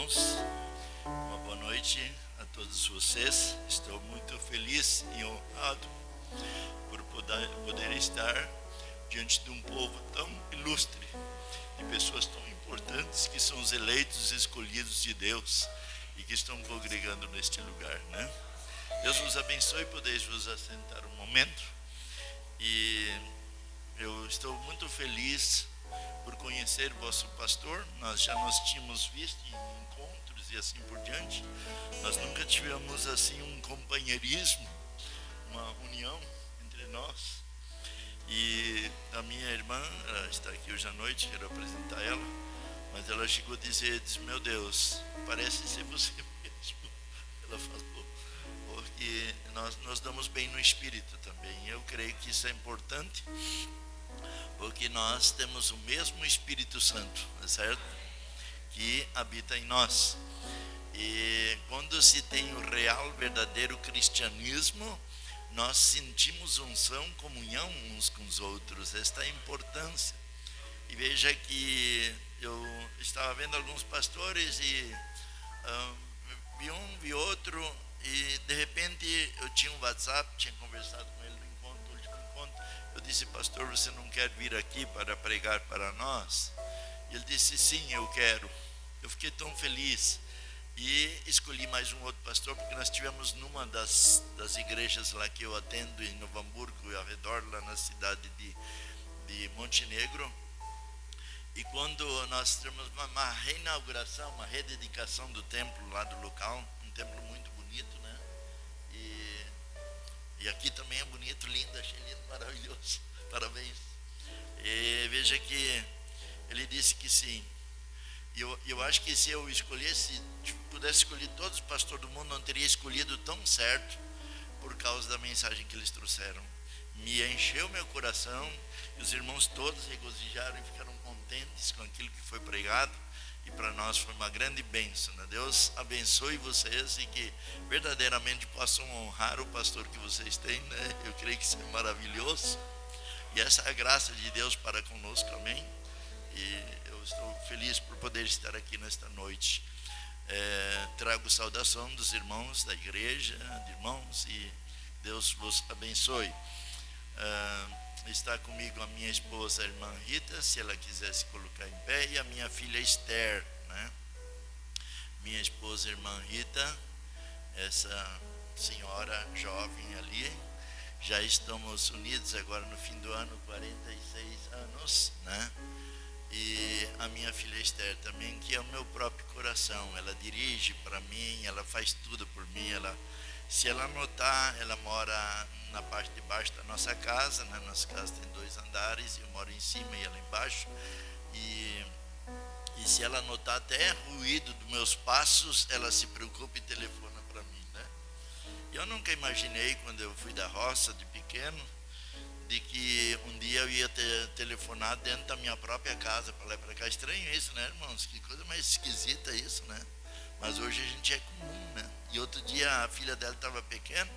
irmãos, uma boa noite a todos vocês. Estou muito feliz e honrado por poder estar diante de um povo tão ilustre, de pessoas tão importantes que são os eleitos e escolhidos de Deus e que estão congregando neste lugar, né? Deus vos abençoe, podeis vos assentar um momento. E eu estou muito feliz por conhecer vosso pastor. Nós já nos tínhamos visto em encontros e assim por diante. Nós nunca tivemos assim um companheirismo, uma união entre nós. E a minha irmã, ela está aqui hoje à noite, quero apresentar ela, mas ela chegou a dizer, meu Deus, parece ser você mesmo. Ela falou, porque nós damos bem no espírito também. Eu creio que isso é importante, porque nós temos o mesmo Espírito Santo, certo? Que habita em nós. E quando se tem o real, verdadeiro cristianismo, nós sentimos unção, comunhão uns com os outros, esta é a importância. E veja que eu estava vendo alguns pastores e vi um, vi outro, e de repente eu tinha um WhatsApp, tinha conversado com ele no último encontro. Eu disse, pastor, você não quer vir aqui para pregar para nós? E ele disse, sim, eu quero. Eu fiquei tão feliz. E escolhi mais um outro pastor, porque nós tivemos numa das igrejas lá que eu atendo, em Novo Hamburgo e ao redor, lá na cidade de Montenegro. E quando nós tivemos uma reinauguração, uma rededicação do templo lá do local, um templo muito bonito, né? E aqui também é bonito, lindo, achei lindo, maravilhoso, parabéns. E veja que ele disse que sim. E eu acho que se eu escolhesse, pudesse escolher todos os pastores do mundo, não teria escolhido tão certo, por causa da mensagem que eles trouxeram. Me encheu meu coração, e os irmãos todos regozijaram e ficaram contentes com aquilo que foi pregado, e para nós foi uma grande bênção, né? Deus abençoe vocês e que verdadeiramente possam honrar o pastor que vocês têm, né? Eu creio que isso é maravilhoso, e essa é a graça de Deus para conosco, amém? E eu estou feliz por poder estar aqui nesta noite. Trago saudação dos irmãos da igreja, de irmãos, e Deus vos abençoe. Está comigo a minha esposa, a irmã Rita, se ela quiser se colocar em pé, e a minha filha Esther, né? Minha esposa, a irmã Rita, essa senhora jovem ali, já estamos unidos agora no fim do ano, 46 anos, né? E a minha filha Esther também, que é o meu próprio coração. Ela dirige para mim, ela faz tudo por mim. Se ela notar, ela mora na parte de baixo da nossa casa, né? Nossa casa tem 2 andares, eu moro em cima e ela embaixo. E se ela notar até ruído dos meus passos, ela se preocupa e telefona para mim, né? Eu nunca imaginei, quando eu fui da roça de pequeno, de que um dia eu ia telefonar dentro da minha própria casa, para lá e para cá. Estranho isso, né, irmãos? Que coisa mais esquisita isso, né? Mas hoje a gente é comum, né? E outro dia a filha dela estava pequena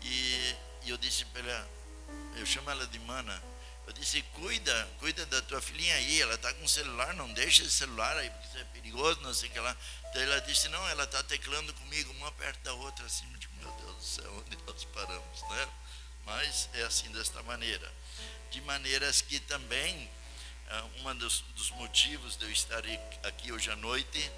e eu disse para ela, eu chamo ela de mana, eu disse, cuida da tua filhinha aí, ela está com celular, não deixa esse celular aí, porque isso é perigoso, não sei o que lá. Então ela disse, não, ela está teclando comigo, uma perto da outra, assim, tipo, meu Deus do céu, onde nós paramos, né? Mas é assim, desta maneira. De maneiras que também, um dos motivos de eu estar aqui hoje à noite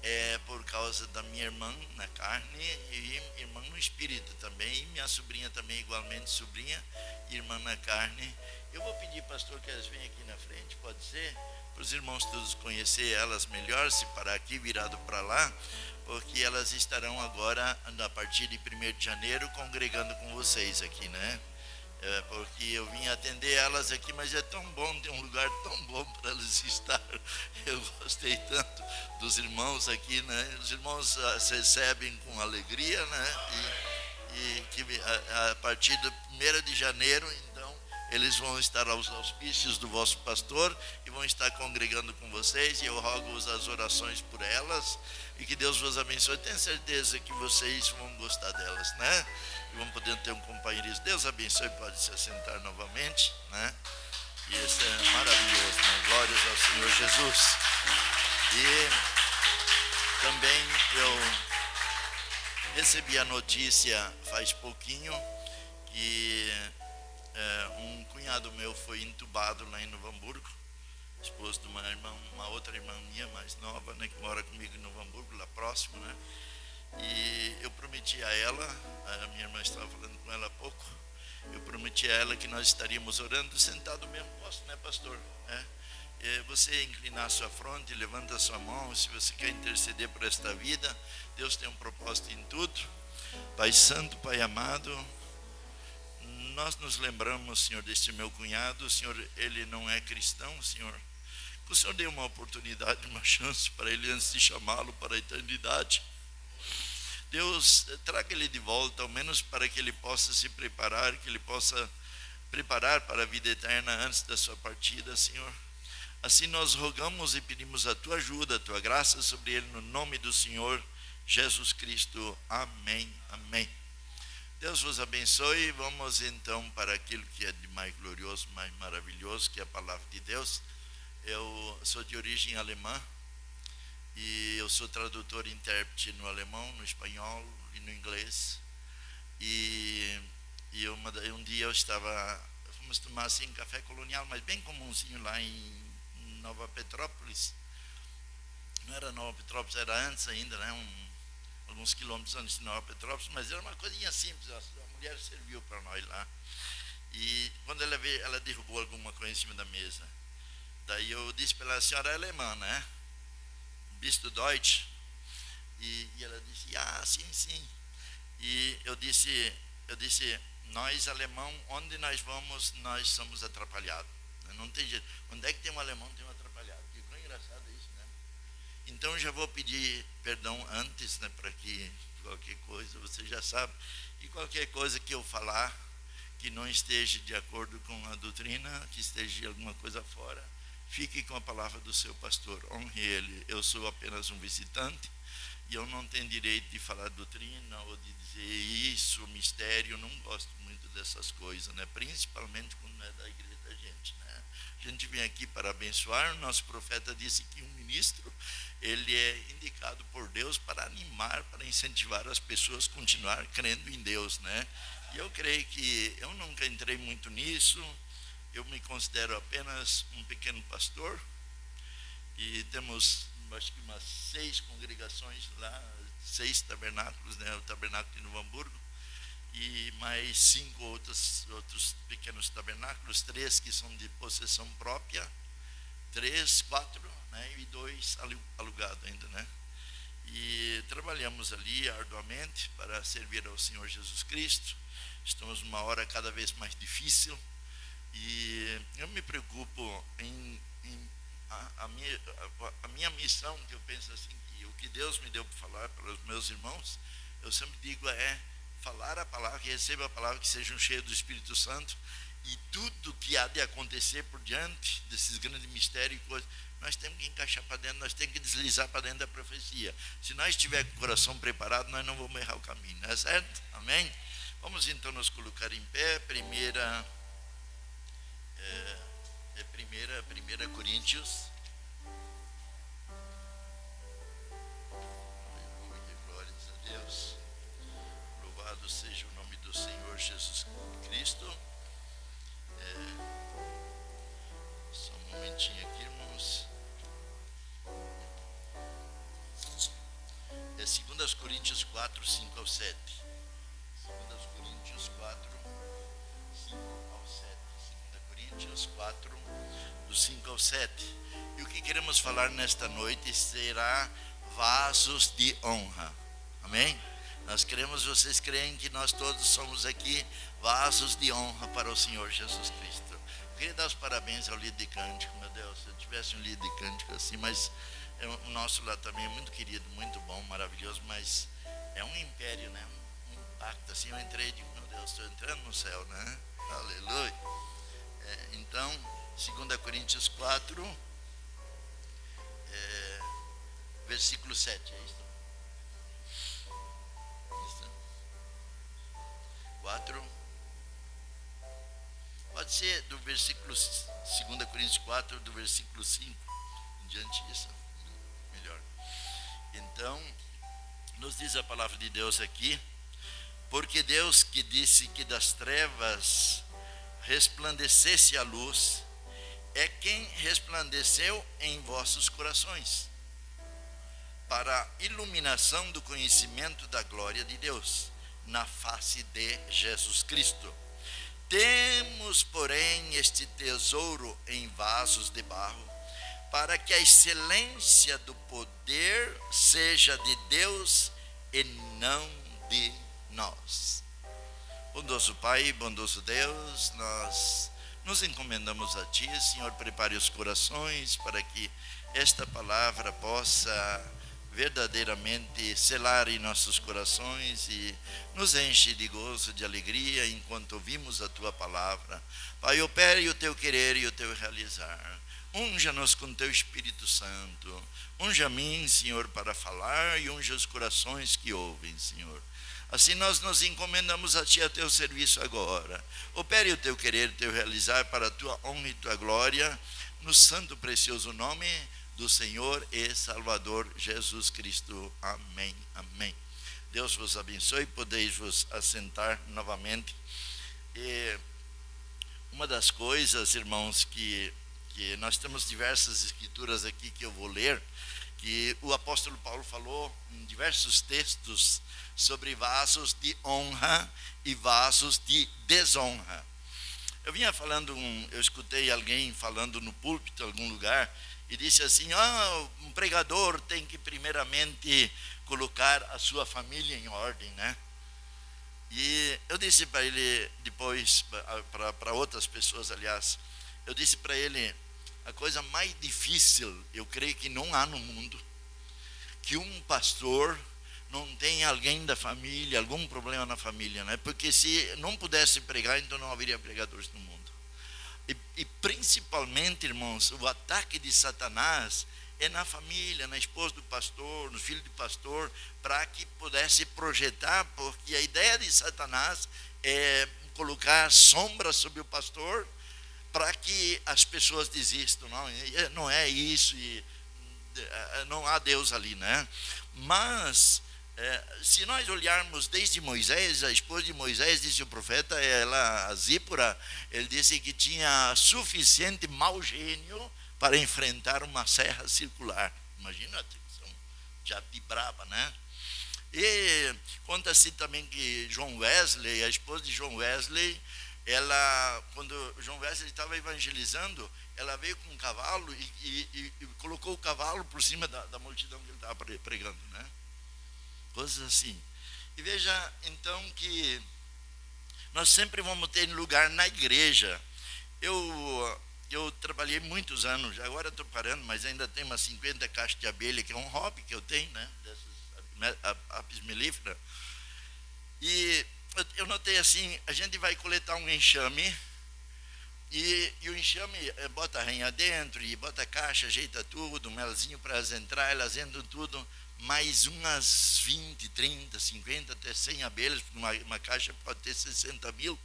é por causa da minha irmã na carne e irmã no espírito também, e minha sobrinha também, igualmente sobrinha, irmã na carne. Eu vou pedir, pastor, que elas venham aqui na frente, pode ser? Para os irmãos todos conhecer elas melhor, se parar aqui, virado para lá, porque elas estarão agora, a partir de 1º de janeiro, congregando com vocês aqui, né? Porque eu vim atender elas aqui, mas é tão bom, tem um lugar tão bom para elas estar. Eu gostei tanto dos irmãos aqui, né? Os irmãos se recebem com alegria, né? E que a partir do 1º de janeiro, então, eles vão estar aos auspícios do vosso pastor e vão estar congregando com vocês, e eu rogo-vos as orações por elas, e que Deus vos abençoe. Tenho certeza que vocês vão gostar delas, né? E vão poder ter um companheirismo. Deus abençoe, pode se assentar novamente, né? E isso é maravilhoso, né? Glórias ao Senhor Jesus. E Também eu recebi a notícia faz pouquinho que um cunhado meu foi entubado lá em Novo Hamburgo, esposo de uma outra irmã minha mais nova, né, que mora comigo em Novo Hamburgo, lá próximo, né? E eu prometi a ela, a minha irmã estava falando com ela há pouco, eu prometi a ela que nós estaríamos orando sentado no mesmo posto, né, pastor? Você inclinar a sua fronte, levanta a sua mão, se você quer interceder por esta vida, Deus tem um propósito em tudo. Pai Santo, Pai amado, nós nos lembramos, Senhor, deste meu cunhado. Senhor, ele não é cristão, Senhor. Que o Senhor dê uma oportunidade, uma chance para ele antes de chamá-lo para a eternidade. Deus, traga ele de volta, ao menos para que ele possa se preparar, que ele possa preparar para a vida eterna antes da sua partida, Senhor. Assim nós rogamos e pedimos a tua ajuda, a tua graça sobre ele, no nome do Senhor Jesus Cristo. Amém, amém. Deus vos abençoe. Vamos então para aquilo que é de mais glorioso, mais maravilhoso, que é a palavra de Deus. Eu sou de origem alemã e eu sou tradutor e intérprete no alemão, no espanhol e no inglês. E um dia fomos tomar assim um café colonial, mas bem comumzinho lá em Nova Petrópolis. Não era Nova Petrópolis, era antes ainda, né? Alguns quilômetros antes de Nova Petrópolis, mas era uma coisinha simples. A mulher serviu para nós lá. E quando ela veio, ela derrubou alguma coisa em cima da mesa. Daí eu disse para ela: a senhora é alemã, né? Bist du Deutsch? E ela disse: ah, sim, sim. E eu disse, nós alemão, onde nós vamos, nós somos atrapalhados. Não tem jeito. Onde é que tem um alemão, tem um atrapalhado. Ficou engraçado isso, né? Então já vou pedir perdão antes, né, para que qualquer coisa, você já sabe, e qualquer coisa que eu falar que não esteja de acordo com a doutrina, que esteja alguma coisa fora, fique com a palavra do seu pastor, honre ele. Eu sou apenas um visitante e eu não tenho direito de falar doutrina ou de dizer isso, mistério. Eu não gosto muito dessas coisas, né? Principalmente quando não é da igreja da gente, né? A gente vem aqui para abençoar. O nosso profeta disse que um ministro, ele é indicado por Deus para animar, para incentivar as pessoas a continuar crendo em Deus, né? E eu creio que eu nunca entrei muito nisso. Eu me considero apenas um pequeno pastor e temos, acho que umas 6 congregações lá, 6 tabernáculos, né? O tabernáculo de Novo Hamburgo e mais 5 outros pequenos tabernáculos, 3 que são de possessão própria, 4, né? E 2 alugados ainda, né? E trabalhamos ali arduamente para servir ao Senhor Jesus Cristo. Estamos numa hora cada vez mais difícil e eu me preocupo em a minha missão, que eu penso assim, que o que Deus me deu para falar para os meus irmãos, eu sempre digo é falar a palavra, que receba a palavra, que sejam cheios do Espírito Santo, e tudo que há de acontecer por diante desses grandes mistérios e coisas, nós temos que encaixar para dentro, nós temos que deslizar para dentro da profecia. Se nós estivermos com o coração preparado, nós não vamos errar o caminho, não é certo? Amém? Vamos então nos colocar em pé. Primeira Coríntios. Aleluia, glórias a Deus. Louvado seja o nome do Senhor Jesus Cristo. Só um momentinho aqui, irmãos. É 2 Coríntios 4, 5 ao 7. 2 Coríntios 4, 5 ao 7. 2 Coríntios 4, do 5 ao 7. E o que queremos falar nesta noite será vasos de honra. Amém? Vocês creem que nós todos somos aqui vasos de honra para o Senhor Jesus Cristo. Eu queria dar os parabéns ao líder de cântico. Meu Deus, se eu tivesse um líder de cântico assim, mas o nosso lá também é muito querido, muito bom, maravilhoso, mas é um império, né? Um impacto assim. Eu entrei e digo: meu Deus, estou entrando no céu, né? Aleluia. Então, 2 Coríntios 4, versículo 7, é isso? 4. Pode ser do versículo 2 Coríntios 4, do versículo 5 em diante, isso melhor. Então, nos diz a palavra de Deus aqui, porque Deus que disse que das trevas resplandecesse a luz, é quem resplandeceu em vossos corações, para a iluminação do conhecimento da glória de Deus, na face de Jesus Cristo. Temos, porém, este tesouro em vasos de barro, para que a excelência do poder seja de Deus e não de nós. Bondoso Pai, bondoso Deus, nós nos encomendamos a Ti, Senhor, prepare os corações para que esta palavra possa verdadeiramente selar em nossos corações e nos enche de gozo, de alegria, enquanto ouvimos a Tua palavra. Pai, opere o Teu querer e o Teu realizar. Unja-nos com Teu Espírito Santo. Unja a mim, Senhor, para falar, e unja os corações que ouvem, Senhor. Assim nós nos encomendamos a Ti, a Teu serviço agora. Opere o Teu querer e o Teu realizar para a Tua honra e Tua glória, no santo precioso nome do Senhor e Salvador Jesus Cristo. Amém, amém. Deus vos abençoe, podeis vos assentar novamente. E uma das coisas, irmãos, que nós temos diversas escrituras aqui que eu vou ler, que o apóstolo Paulo falou em diversos textos sobre vasos de honra e vasos de desonra. Eu vinha falando, eu escutei alguém falando no púlpito em algum lugar, e disse assim, um pregador tem que primeiramente colocar a sua família em ordem, né? E eu disse para ele depois, para outras pessoas, aliás, eu disse para ele, a coisa mais difícil, eu creio que não há no mundo, que um pastor não tenha alguém da família, algum problema na família, né? Porque se não pudesse pregar, então não haveria pregadores no mundo. E principalmente, irmãos, o ataque de Satanás é na família, na esposa do pastor, no filho do pastor, para que pudesse projetar, porque a ideia de Satanás é colocar sombra sobre o pastor, para que as pessoas desistam. Não é isso, e não há Deus ali, né? Mas se nós olharmos desde Moisés, a esposa de Moisés, disse o profeta, a Zípora, ele disse que tinha suficiente mau gênio para enfrentar uma serra circular. Imagina a tensão, já vibrava, né? E conta-se também que John Wesley, a esposa de John Wesley, quando John Wesley estava evangelizando, ela veio com um cavalo e colocou o cavalo por cima da multidão que ele estava pregando, né? Coisas assim. E veja então que nós sempre vamos ter lugar na igreja. Eu trabalhei muitos anos, agora estou parando, mas ainda tenho umas 50 caixas de abelha, que é um hobby que eu tenho, né? Dessas apis mellifera. E eu notei assim, a gente vai coletar um enxame, e o enxame bota a rainha dentro, e bota a caixa, ajeita tudo, um melzinho para elas entrar, elas entram tudo, mais umas 20, 30, 50, até 100 abelhas, uma caixa pode ter 60 mil,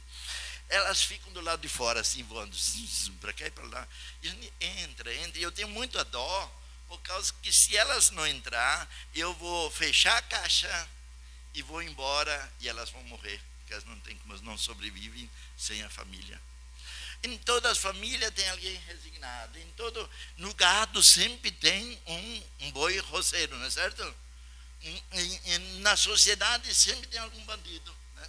elas ficam do lado de fora, assim, voando, para cá e para lá, e a gente entra, e eu tenho muita dó, por causa que se elas não entrar, eu vou fechar a caixa e vou embora, e elas vão morrer, porque elas não sobrevivem sem a família. Em todas as famílias tem alguém resignado. No gado sempre tem um boi roceiro, não é certo? Na sociedade sempre tem algum bandido, né?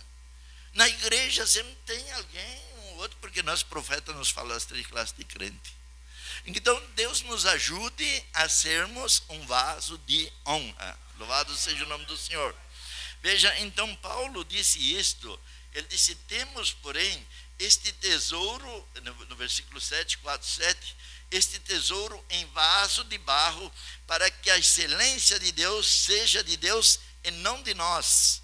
Na igreja sempre tem alguém, um outro, porque nosso profeta nos fala as 3 classes de crente. Então Deus nos ajude a sermos um vaso de honra. Louvado seja o nome do Senhor. Veja, então Paulo disse isto. Ele disse, temos, porém, este tesouro, no versículo 7, 4, 7, este tesouro em vaso de barro, para que a excelência de Deus seja de Deus e não de nós.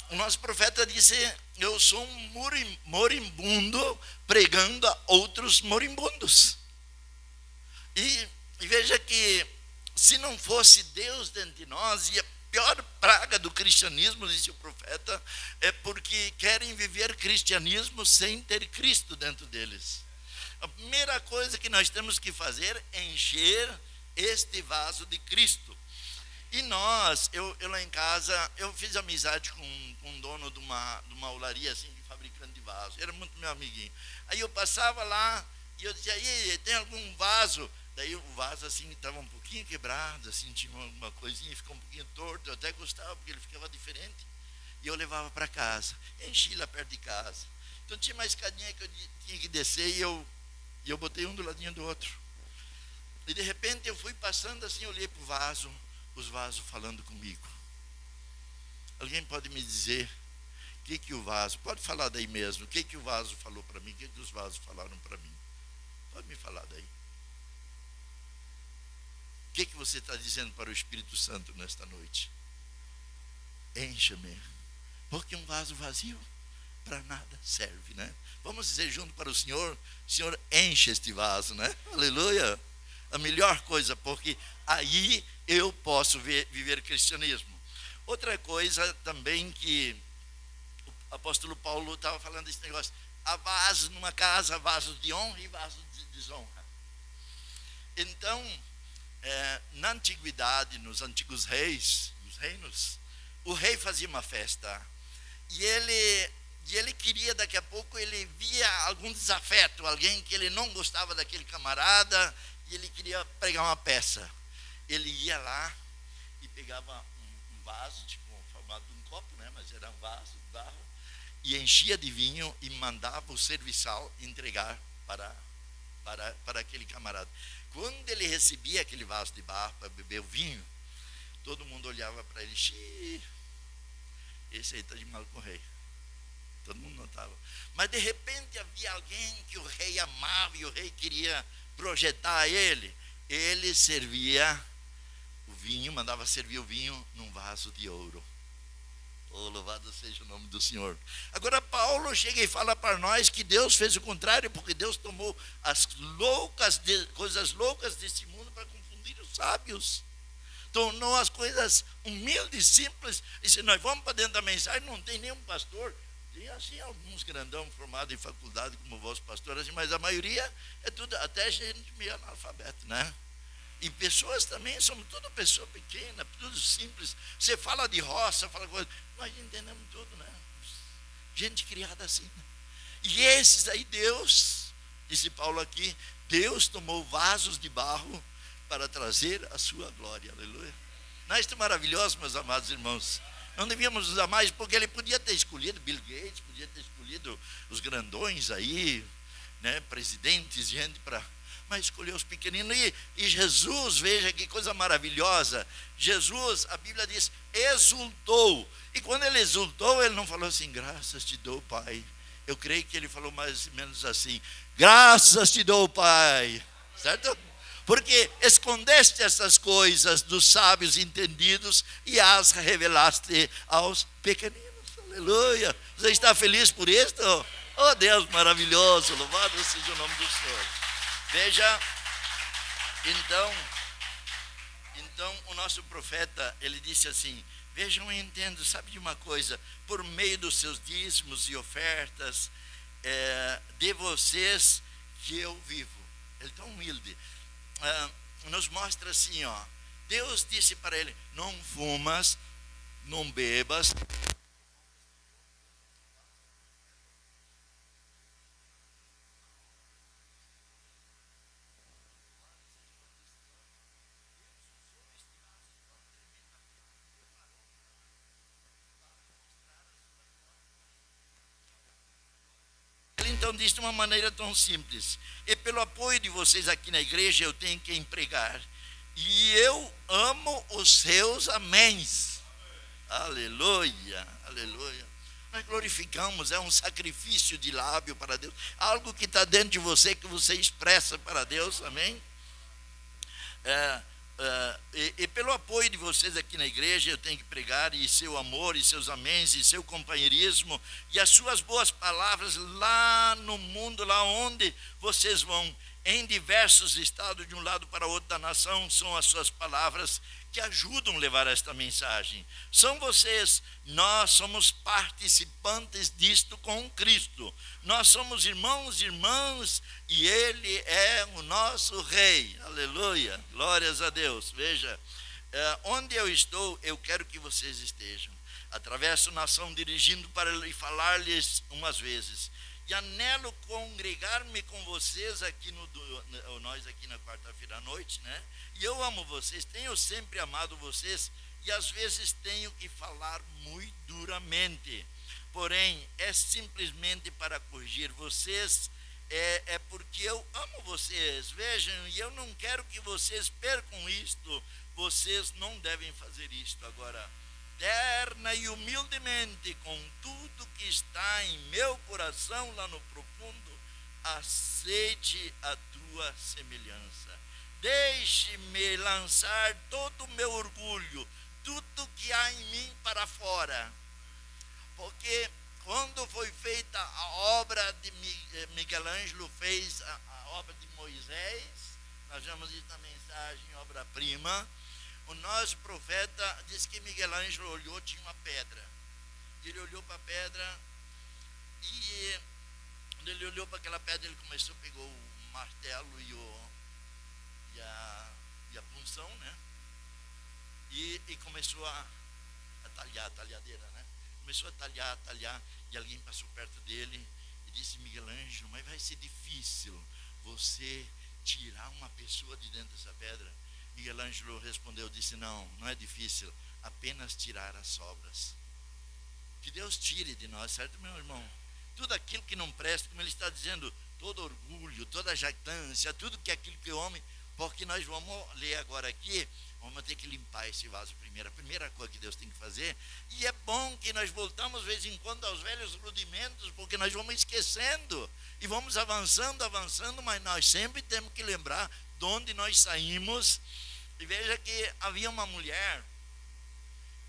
O nosso profeta disse, eu sou um moribundo pregando a outros moribundos. E veja que se não fosse Deus dentro de nós, a pior praga do cristianismo, disse o profeta, é porque querem viver cristianismo sem ter Cristo dentro deles. A primeira coisa que nós temos que fazer é encher este vaso de Cristo. E eu lá em casa, eu fiz amizade com um dono de uma olaria, assim, de fabricante de vaso. Era muito meu amiguinho. Aí eu passava lá e eu dizia, aí, tem algum vaso? Daí o vaso, assim, estava um pouquinho quebrado, assim, tinha uma coisinha, ficou um pouquinho torto. Eu até gostava, porque ele ficava diferente. E eu levava para casa, enchi lá perto de casa. Então tinha uma escadinha que eu tinha que descer e eu botei um do ladinho do outro. E de repente eu fui passando assim, olhei para o vaso, os vasos falando comigo. Alguém pode me dizer o que o vaso, pode falar daí mesmo, o que o vaso falou para mim, o que os vasos falaram para mim? Pode me falar daí. O que você está dizendo para o Espírito Santo nesta noite? Encha-me, porque um vaso vazio para nada serve, né? Vamos dizer junto para o Senhor enche este vaso, né? Aleluia! A melhor coisa, porque aí eu posso viver cristianismo. Outra coisa também que o apóstolo Paulo estava falando desse negócio, há vasos numa casa, vasos de honra e vasos de desonra. Então, na antiguidade, nos antigos reis, nos reinos, o rei fazia uma festa e ele queria, daqui a pouco, ele via algum desafeto, alguém que ele não gostava daquele camarada, e ele queria pregar uma peça. Ele ia lá e pegava um vaso, tipo o formato de um copo, né? Mas era um vaso de barro, e enchia de vinho e mandava o serviçal entregar para aquele camarada. Quando ele recebia aquele vaso de barro para beber o vinho, todo mundo olhava para ele, xiii, esse aí está de mal com o rei. Todo mundo notava. Mas de repente havia alguém que o rei amava e o rei queria projetar ele. Ele servia o vinho, mandava servir o vinho num vaso de ouro. Oh, louvado seja o nome do Senhor. Agora Paulo chega e fala para nós que Deus fez o contrário, porque Deus tomou as coisas loucas desse mundo para confundir os sábios. Tornou as coisas humildes, simples. E se nós vamos para dentro da mensagem, não tem nenhum pastor. Tem assim alguns grandão formados em faculdade como o vosso pastor, assim, mas a maioria é tudo, até gente meio analfabeto, né? E pessoas também, somos tudo pessoa pequena, tudo simples. Você fala de roça, fala coisa, nós entendemos tudo, né? Gente criada assim, né? E esses aí Deus, disse Paulo aqui, Deus tomou vasos de barro para trazer a sua glória, aleluia. Não é isto maravilhoso, meus amados irmãos? Não devíamos usar mais, porque ele podia ter escolhido Bill Gates, podia ter escolhido os grandões aí, né, presidentes, gente para... Mas escolheu os pequeninos. E Jesus, veja que coisa maravilhosa. Jesus, a Bíblia diz, exultou. E quando ele exultou, ele não falou assim, graças te dou, Pai. Eu creio que ele falou mais ou menos assim, graças te dou, Pai. Certo? Porque escondeste essas coisas dos sábios entendidos e as revelaste aos pequeninos. Aleluia. Você está feliz por isto? Oh, Deus maravilhoso, louvado seja o nome do Senhor. Veja, então o nosso profeta, ele disse assim, vejam e entendo, sabe de uma coisa, por meio dos seus dízimos e ofertas, de vocês que eu vivo. Ele é tão humilde. Nos mostra assim, ó, Deus disse para ele, não fumas, não bebas. Ele então disse de uma maneira tão simples, e pelo apoio de vocês aqui na igreja eu tenho que empregar, e eu amo os seus améns. Aleluia, aleluia. Nós glorificamos, é um sacrifício de lábio para Deus, algo que está dentro de você, que você expressa para Deus, amém? E pelo apoio de vocês aqui na igreja, eu tenho que pregar, e seu amor, e seus améns, e seu companheirismo, e as suas boas palavras lá no mundo, lá onde vocês vão, em diversos estados, de um lado para o outro da nação, são as suas palavras que ajudam a levar esta mensagem. São vocês, nós somos participantes disto com Cristo. Nós somos irmãos e irmãs, e Ele é o nosso Rei. Aleluia, glórias a Deus. Veja, Onde eu estou, eu quero que vocês estejam. Atravesso nação dirigindo para falar-lhes umas vezes. E anelo congregar-me com vocês aqui nós aqui na quarta-feira à noite, né? E eu amo vocês, tenho sempre amado vocês, e às vezes tenho que falar muito duramente. Porém, é simplesmente para corrigir vocês, é porque eu amo vocês. Vejam, e eu não quero que vocês percam isto. Vocês não devem fazer isto. Agora, terna e humildemente, com tudo que está em meu coração lá no profundo, aceite a tua semelhança. Deixe-me lançar todo o meu orgulho, tudo que há em mim para fora. Porque quando foi feita a obra de Miguel Ângelo, fez a obra de Moisés, nós chamamos isso na mensagem obra-prima. O nosso profeta diz que Miguel Ângelo olhou, tinha uma pedra. Ele olhou para a pedra e quando ele olhou para aquela pedra, ele pegou o martelo e a punção, né? E começou a talhar, a talhadeira, né? Começou a talhar, e alguém passou perto dele e disse: Miguel Ângelo, mas vai ser difícil você tirar uma pessoa de dentro dessa pedra. Miguel Ângelo respondeu, disse: não é difícil, apenas tirar as sobras. Que Deus tire de nós, certo, meu irmão? Tudo aquilo que não presta, como ele está dizendo, todo orgulho, toda jactância, tudo que é aquilo que o homem, porque nós vamos ler agora aqui, vamos ter que limpar esse vaso primeiro, a primeira coisa que Deus tem que fazer. E é bom que nós voltamos de vez em quando aos velhos rudimentos, porque nós vamos esquecendo e vamos avançando, mas nós sempre temos que lembrar de onde nós saímos. E veja que havia uma mulher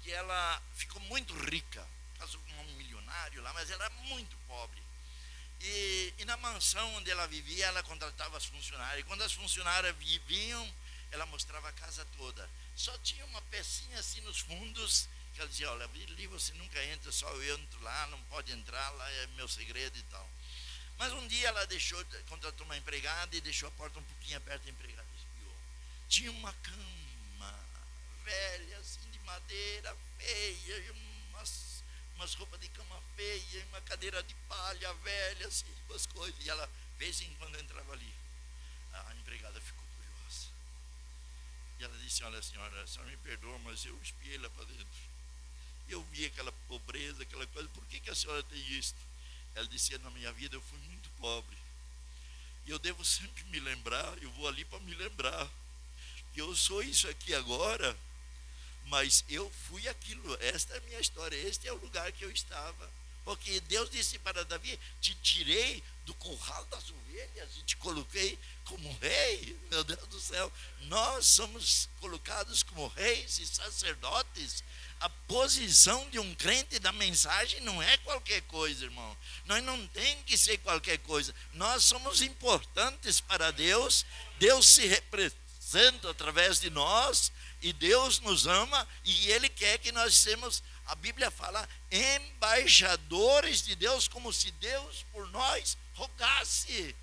que ela ficou muito rica, casou com um milionário lá, mas ela era muito pobre. E na mansão onde ela vivia, ela contratava as funcionárias. E quando as funcionárias vinham, ela mostrava a casa toda. Só tinha uma pecinha assim nos fundos, que ela dizia: olha, ali você nunca entra, só eu entro lá, não pode entrar, lá é meu segredo e tal. Mas um dia ela contratou uma empregada e deixou a porta um pouquinho aberta, a empregada espiou. Tinha uma cama velha, assim, de madeira, feia, e umas roupas de cama feia, uma cadeira de palha velha, assim, umas coisas. E ela, de vez em quando, entrava ali. A empregada ficou curiosa. E ela disse: olha, senhora, a senhora me perdoa, mas eu espiei lá para dentro. E eu vi aquela pobreza, aquela coisa. Por que a senhora tem isso? Ela disse: na minha vida eu fui muito pobre. E eu devo sempre me lembrar, eu vou ali para me lembrar. Que eu sou isso aqui agora, mas eu fui aquilo. Esta é a minha história, este é o lugar que eu estava. Porque Deus disse para Davi: te tirei do curral das ovelhas e te coloquei como rei. Meu Deus do céu, nós somos colocados como reis e sacerdotes. A posição de um crente da mensagem não é qualquer coisa, irmão. Nós não tem que ser qualquer coisa. Nós somos importantes para Deus. Deus se representa através de nós. E Deus nos ama e Ele quer que nós sejamos, a Bíblia fala, embaixadores de Deus, como se Deus por nós rogasse.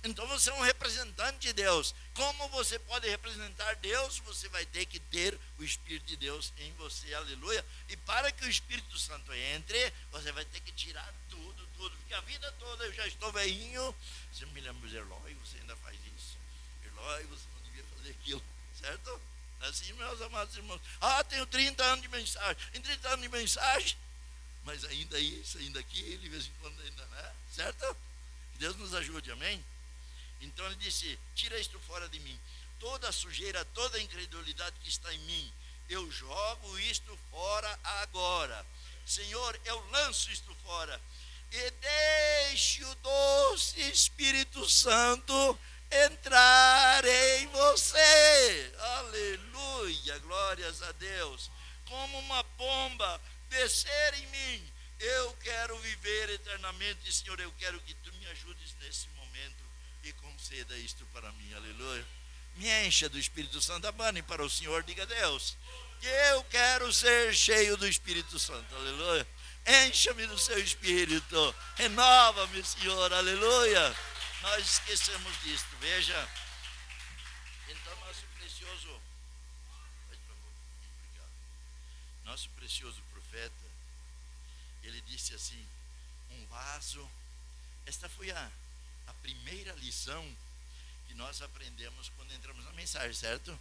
Então você é um representante de Deus. Como você pode representar Deus? Você vai ter que ter o Espírito de Deus em você, aleluia. E para que o Espírito Santo entre, você vai ter que tirar tudo, porque a vida toda eu já estou velhinho. Você me lembra de Eloy, você ainda faz isso. Eloy, você não devia fazer aquilo, certo? Assim, meus amados irmãos, tenho 30 anos de mensagem, em 30 anos de mensagem, mas ainda isso, ainda aquilo, de vez em quando ainda, né? Certo? Que Deus nos ajude, amém? Então ele disse: tira isto fora de mim, toda a sujeira, toda a incredulidade que está em mim, eu jogo isto fora agora. Senhor, eu lanço isto fora, e deixe o doce Espírito Santo entrar em você, aleluia, glórias a Deus, como uma pomba descer em mim. Eu quero viver eternamente, Senhor, eu quero que Tu me ajudes nesse momento e conceda isto para mim, aleluia. Me encha do Espírito Santo, abane para o Senhor, diga a Deus que eu quero ser cheio do Espírito Santo, aleluia. Encha-me do Seu Espírito, renova-me, Senhor, aleluia. Nós esquecemos disto, veja. Então, nosso precioso. nosso precioso profeta, ele disse assim, um vaso. Esta foi a primeira lição que nós aprendemos quando entramos na mensagem, certo?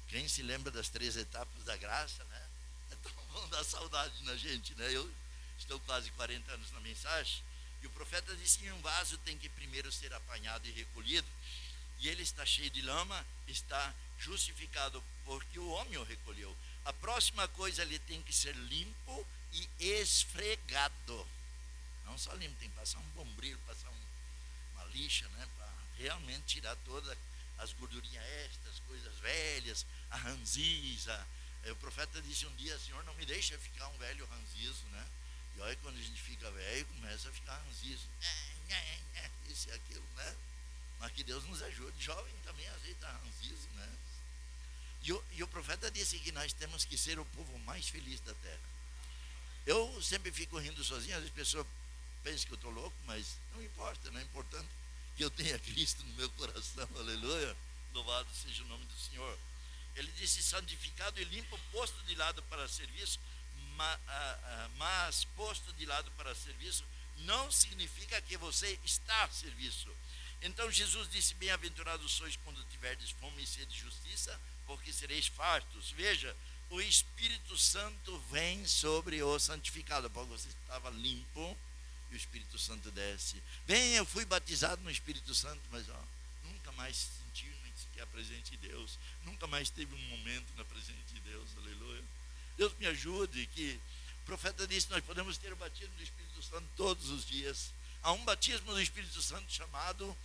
Quem se lembra das 3 etapas da graça, né? É tão bom dar saudade na gente, né? Eu estou quase 40 anos na mensagem, e o profeta disse que um vaso tem que primeiro ser apanhado e recolhido, e ele está cheio de lama, está justificado porque o homem o recolheu. A próxima coisa, ele tem que ser limpo e esfregado. Não só limpo, tem que passar um bombril, passar uma lixa, né? Para realmente tirar todas as gordurinhas extras, coisas velhas, a ranziza. O profeta disse um dia, Senhor, não me deixa ficar um velho ranzizo, né? E olha, quando a gente fica velho, começa a ficar ranzizo. Isso e aquilo, né? Mas que Deus nos ajude. Jovem também aceita ranzizo, né? E o profeta disse que nós temos que ser o povo mais feliz da terra. Eu sempre fico rindo sozinho, às vezes as pessoas pensam que eu estou louco, mas não importa, não é importante que eu tenha Cristo no meu coração, aleluia, louvado seja o nome do Senhor. Ele disse, santificado e limpo, posto de lado para serviço, mas posto de lado para serviço não significa que você está a serviço. Então Jesus disse, bem-aventurados sois quando tiverdes fome e sede de justiça, porque sereis fartos. Veja, o Espírito Santo vem sobre o santificado. Porque você estava limpo e o Espírito Santo desce. Bem, eu fui batizado no Espírito Santo, mas nunca mais senti nem sequer a presença de Deus. Nunca mais teve um momento na presença de Deus, aleluia. Deus me ajude, que o profeta disse, nós podemos ter o batismo do Espírito Santo todos os dias. Há um batismo do Espírito Santo chamado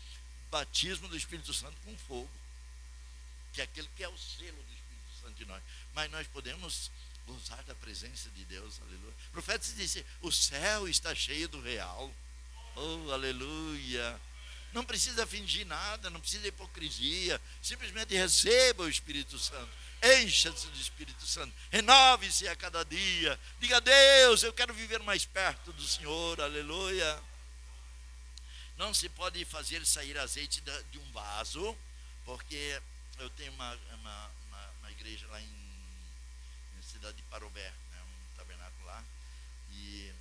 batismo do Espírito Santo com fogo, que é aquele que é o selo do Espírito Santo de nós. Mas nós podemos gozar da presença de Deus, aleluia. O profeta disse, o céu está cheio do real. Oh, aleluia. Não precisa fingir nada, não precisa de hipocrisia. Simplesmente receba o Espírito Santo. Encha-se do Espírito Santo. Renove-se a cada dia. Diga a Deus, eu quero viver mais perto do Senhor, aleluia. Não se pode fazer sair azeite de um vaso, porque eu tenho uma igreja lá na cidade de Parobé, né, um tabernáculo lá, e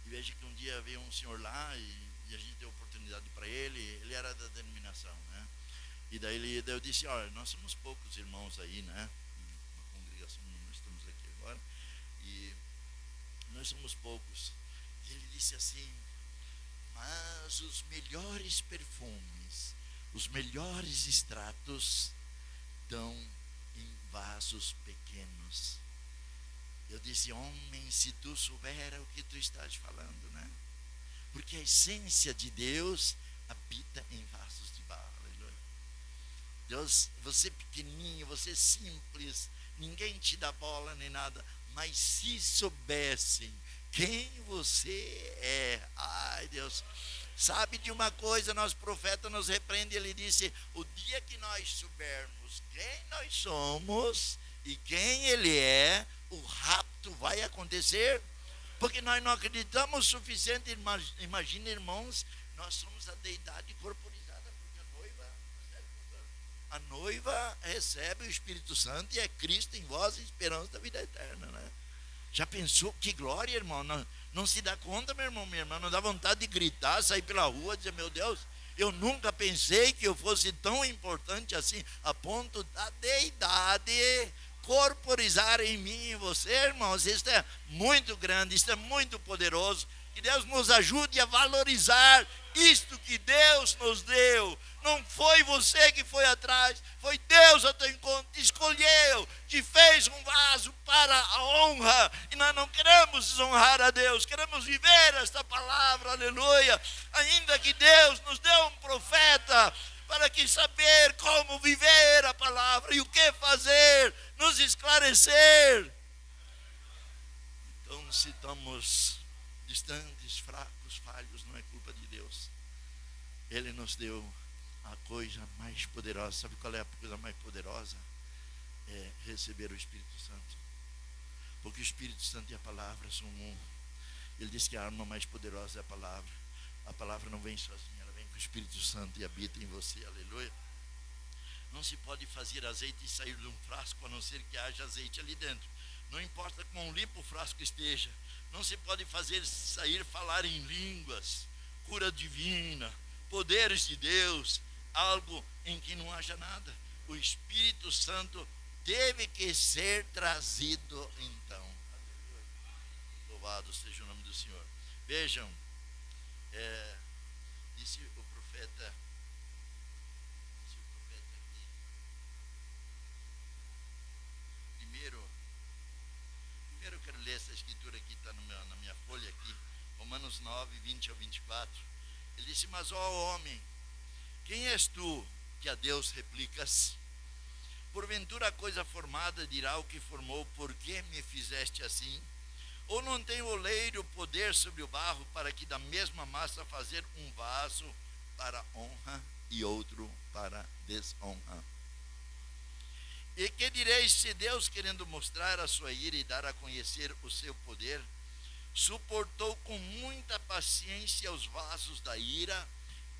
veja que um dia veio um senhor lá e a gente deu oportunidade para ele era da denominação, né, e daí eu disse, olha, nós somos poucos irmãos aí, né, uma congregação, nós estamos aqui agora, e nós somos poucos, e ele disse assim, mas os melhores perfumes, os melhores extratos dão em vasos pequenos. Eu disse, homem, se tu soubera o que tu estás falando, né? Porque a essência de Deus habita em vasos de barro, aleluia. Deus, você pequenininho, você simples, ninguém te dá bola nem nada, mas se soubessem quem você é, ai Deus, sabe de uma coisa, nosso profeta nos repreende, ele disse, o dia que nós soubermos quem nós somos e quem ele é, o rapto vai acontecer, porque nós não acreditamos o suficiente. Imagina, irmãos, nós somos a deidade corporizada, porque a noiva recebe o Espírito Santo e é Cristo em vós, esperança da vida eterna, né? Já pensou? Que glória, irmão. Não se dá conta, meu irmão, minha irmã. Não dá vontade de gritar, sair pela rua, dizer, meu Deus, eu nunca pensei que eu fosse tão importante assim, a ponto da deidade corporizar em mim e em você, irmãos. Isso é muito grande, isso é muito poderoso. Que Deus nos ajude a valorizar isto que Deus nos deu. Não foi você que foi atrás, foi Deus ao teu encontro, te escolheu, te fez um vaso para a honra. E nós não queremos desonrar a Deus, queremos viver esta palavra, aleluia. Ainda que Deus nos deu um profeta para que saber como viver a palavra e o que fazer, nos esclarecer. Então, se estamos distantes, fracos, falhos, não é culpa de Deus. Ele nos deu a coisa mais poderosa. Sabe qual é a coisa mais poderosa? É receber o Espírito Santo. Porque o Espírito Santo e a palavra são um. Ele diz que a arma mais poderosa é a palavra. A palavra não vem sozinha, ela vem com o Espírito Santo e habita em você, aleluia. Não se pode fazer azeite e sair de um frasco, a não ser que haja azeite ali dentro. Não importa quão limpo o frasco esteja, não se pode fazer sair falar em línguas, cura divina, poderes de Deus, algo em que não haja nada. O Espírito Santo teve que ser trazido então. Louvado seja o nome do Senhor. Vejam, disse o profeta aqui, primeiro eu quero ler essa escritura que está na minha folha aqui, Romanos 9, 20 ao 24. Ele disse: mas ó homem, quem és tu que a Deus replicas? Porventura a coisa formada dirá o que formou: por que me fizeste assim? Ou não tem o oleiro poder sobre o barro, para que da mesma massa fazer um vaso para honra e outro para desonra? E que direis se Deus, querendo mostrar a sua ira e dar a conhecer o seu poder, suportou com muita paciência os vasos da ira,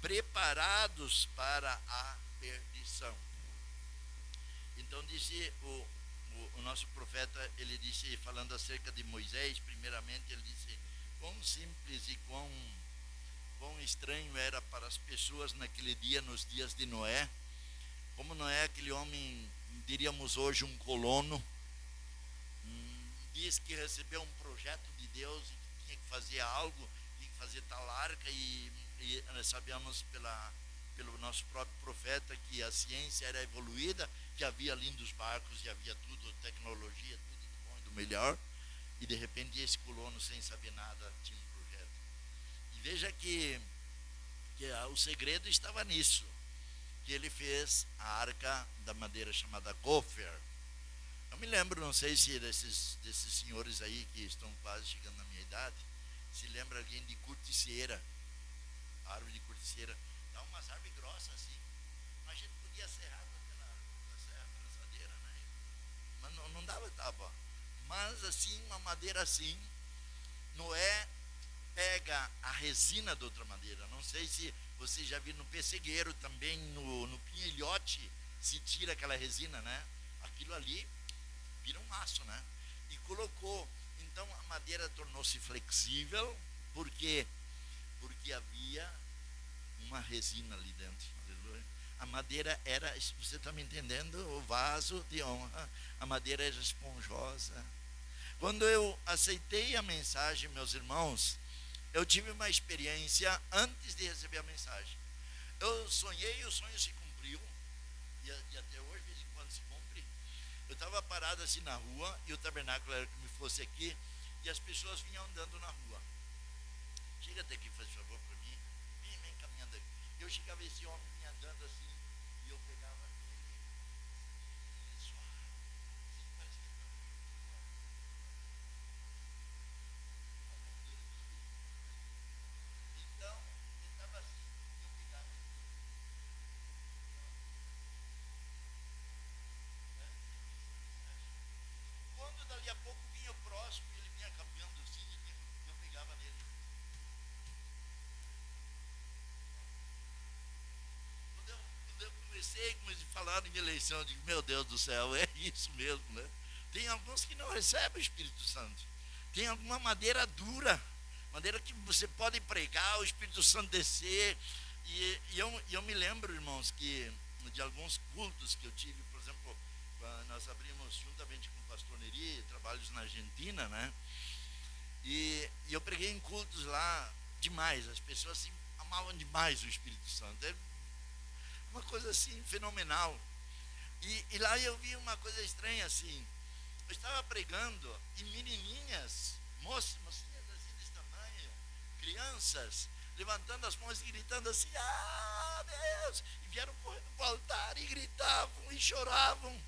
preparados para a perdição? Então disse o nosso profeta, ele disse, falando acerca de Moisés, primeiramente ele disse, quão simples e quão estranho era para as pessoas naquele dia, nos dias de Noé. Como Noé, aquele homem, diríamos hoje um colono, diz que recebeu um projeto de Deus e que tinha que fazer algo, tinha que fazer tal arca, e nós sabemos pelo nosso próprio profeta que a ciência era evoluída, que havia lindos barcos e havia tudo, tecnologia, tudo do bom e do melhor, e de repente esse colono, sem saber nada, tinha um projeto. E veja que o segredo estava nisso, que ele fez a arca da madeira chamada Gopher. Eu me lembro, não sei se desses senhores aí que estão quase chegando na minha idade, se lembra alguém de corticeira, árvore de corticeira. Dá umas árvores grossas assim, mas a gente podia serrar na serra trançadeira, né? Mas não dava tábua. Mas assim, uma madeira assim, Noé pega a resina de outra madeira. Não sei se você já viu no pessegueiro também, no pinhilhote, se tira aquela resina, né? Aquilo ali vira um aço, né? E colocou. Então a madeira tornou-se flexível, porque havia uma resina ali dentro. Aleluia. A madeira era, você está me entendendo? O vaso de honra. A madeira era esponjosa. Quando eu aceitei a mensagem, meus irmãos, eu tive uma experiência antes de receber a mensagem. Eu sonhei, o sonho se cumpriu, e até hoje, de vez em quando se cumpre. Eu estava parado assim na rua, e o tabernáculo era que me fosse aqui, e as pessoas vinham andando na rua. Chega até aqui, faz favor para mim. Vem caminhando aqui. Eu chegava, esse homem vinha andando assim, e eu pegava ele suave, assim, parece que então, ele estava assim, e eu pegava ele. Quando dali a pouco vinha o próximo, ele vinha caminhando assim, e eu pegava nele. Quando eu comecei a falar em eleição, eu digo, meu Deus do céu, é isso mesmo, né? Tem alguns que não recebem o Espírito Santo. Tem alguma madeira dura, madeira que você pode pregar, o Espírito Santo descer. E eu me lembro, irmãos, que de alguns cultos que eu tive, por exemplo, nós abrimos juntamente com o pastor Neri trabalhos na Argentina, né? E eu preguei em cultos lá demais, as pessoas assim, amavam demais o Espírito Santo, é uma coisa assim fenomenal. E lá eu vi uma coisa estranha assim, eu estava pregando e menininhas, mocinhas assim desse tamanho, crianças, levantando as mãos e gritando assim, ah Deus, e vieram correndo para o altar e gritavam e choravam.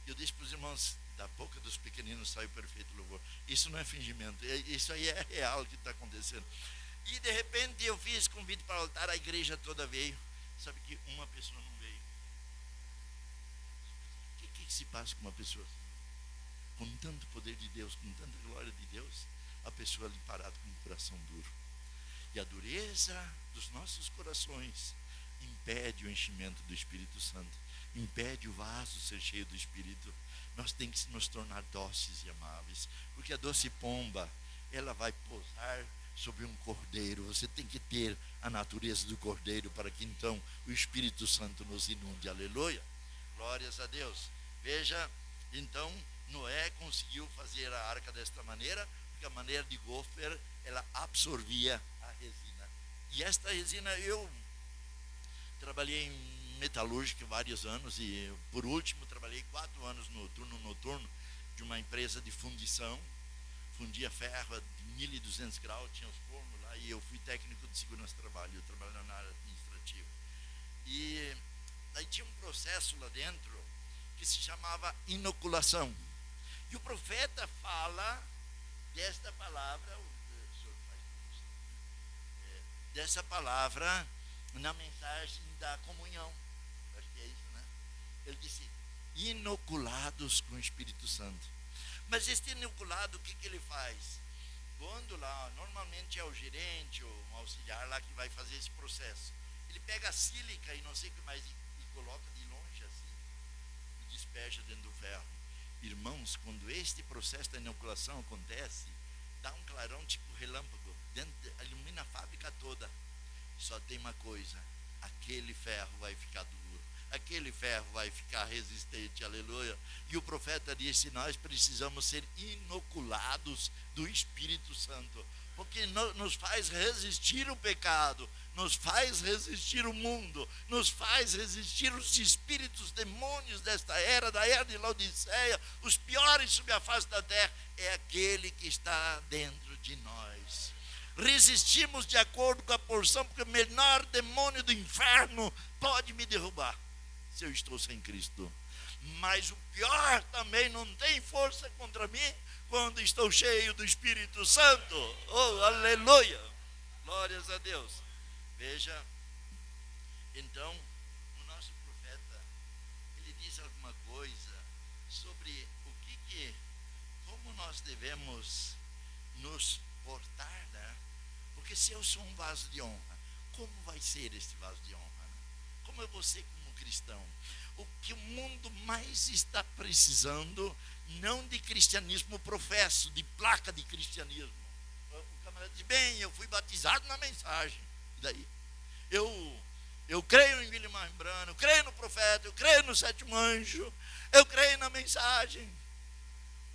Eu disse para os irmãos, da boca dos pequeninos sai o perfeito louvor. Isso não é fingimento, isso aí é real o que está acontecendo. E de repente eu fiz convite para o altar, a igreja toda veio. Sabe que uma pessoa não veio. O que se passa com uma pessoa assim? Com tanto poder de Deus, com tanta glória de Deus, a pessoa ali parada com o coração duro. E a dureza dos nossos corações impede o enchimento do Espírito Santo, impede o vaso ser cheio do Espírito. Nós temos que nos tornar dóceis e amáveis, porque a doce pomba, ela vai pousar sobre um cordeiro. Você tem que ter a natureza do cordeiro para que então o Espírito Santo nos inunde. Aleluia, glórias a Deus. Veja, então Noé conseguiu fazer a arca desta maneira, porque a maneira de Gofer, ela absorvia a resina. E esta resina, eu trabalhei em metalúrgica vários anos, e por último trabalhei 4 anos no turno noturno de uma empresa de fundição. Fundia ferro de 1200 graus, tinha os fornos lá, e eu fui técnico de segurança do trabalho, eu trabalhava na área administrativa. E daí tinha um processo lá dentro que se chamava inoculação. E o profeta fala desta palavra, dessa palavra na mensagem da comunhão. Acho que é isso, né? Ele disse, inoculados com o Espírito Santo. Mas este inoculado, o que ele faz? Quando lá, normalmente é o gerente ou um auxiliar lá que vai fazer esse processo. Ele pega a sílica e não sei o que mais e coloca de longe assim e despeja dentro do ferro. Irmãos, quando este processo da inoculação acontece, dá um clarão tipo relâmpago, ilumina a fábrica toda. Só tem uma coisa, aquele ferro vai ficar duro, aquele ferro vai ficar resistente, aleluia. E o profeta disse, nós precisamos ser inoculados do Espírito Santo, porque nos faz resistir o pecado, nos faz resistir o mundo, nos faz resistir os espíritos demônios desta era, da era de Laodiceia, os piores sobre a face da terra, é aquele que está dentro de nós. Resistimos de acordo com a porção, porque o menor demônio do inferno pode me derrubar se eu estou sem Cristo. Mas o pior também não tem força contra mim quando estou cheio do Espírito Santo. Oh, aleluia! Glórias a Deus. Veja, então, o nosso profeta, ele diz alguma coisa sobre como nós devemos nos portar, né? Porque se eu sou um vaso de honra, como vai ser este vaso de honra? Né? Como é você como cristão? O que o mundo mais está precisando, não de cristianismo professo, de placa de cristianismo. O camarada diz, bem, eu fui batizado na mensagem. E daí? Eu creio em William Brano, eu creio no profeta, eu creio no sétimo anjo, eu creio na mensagem.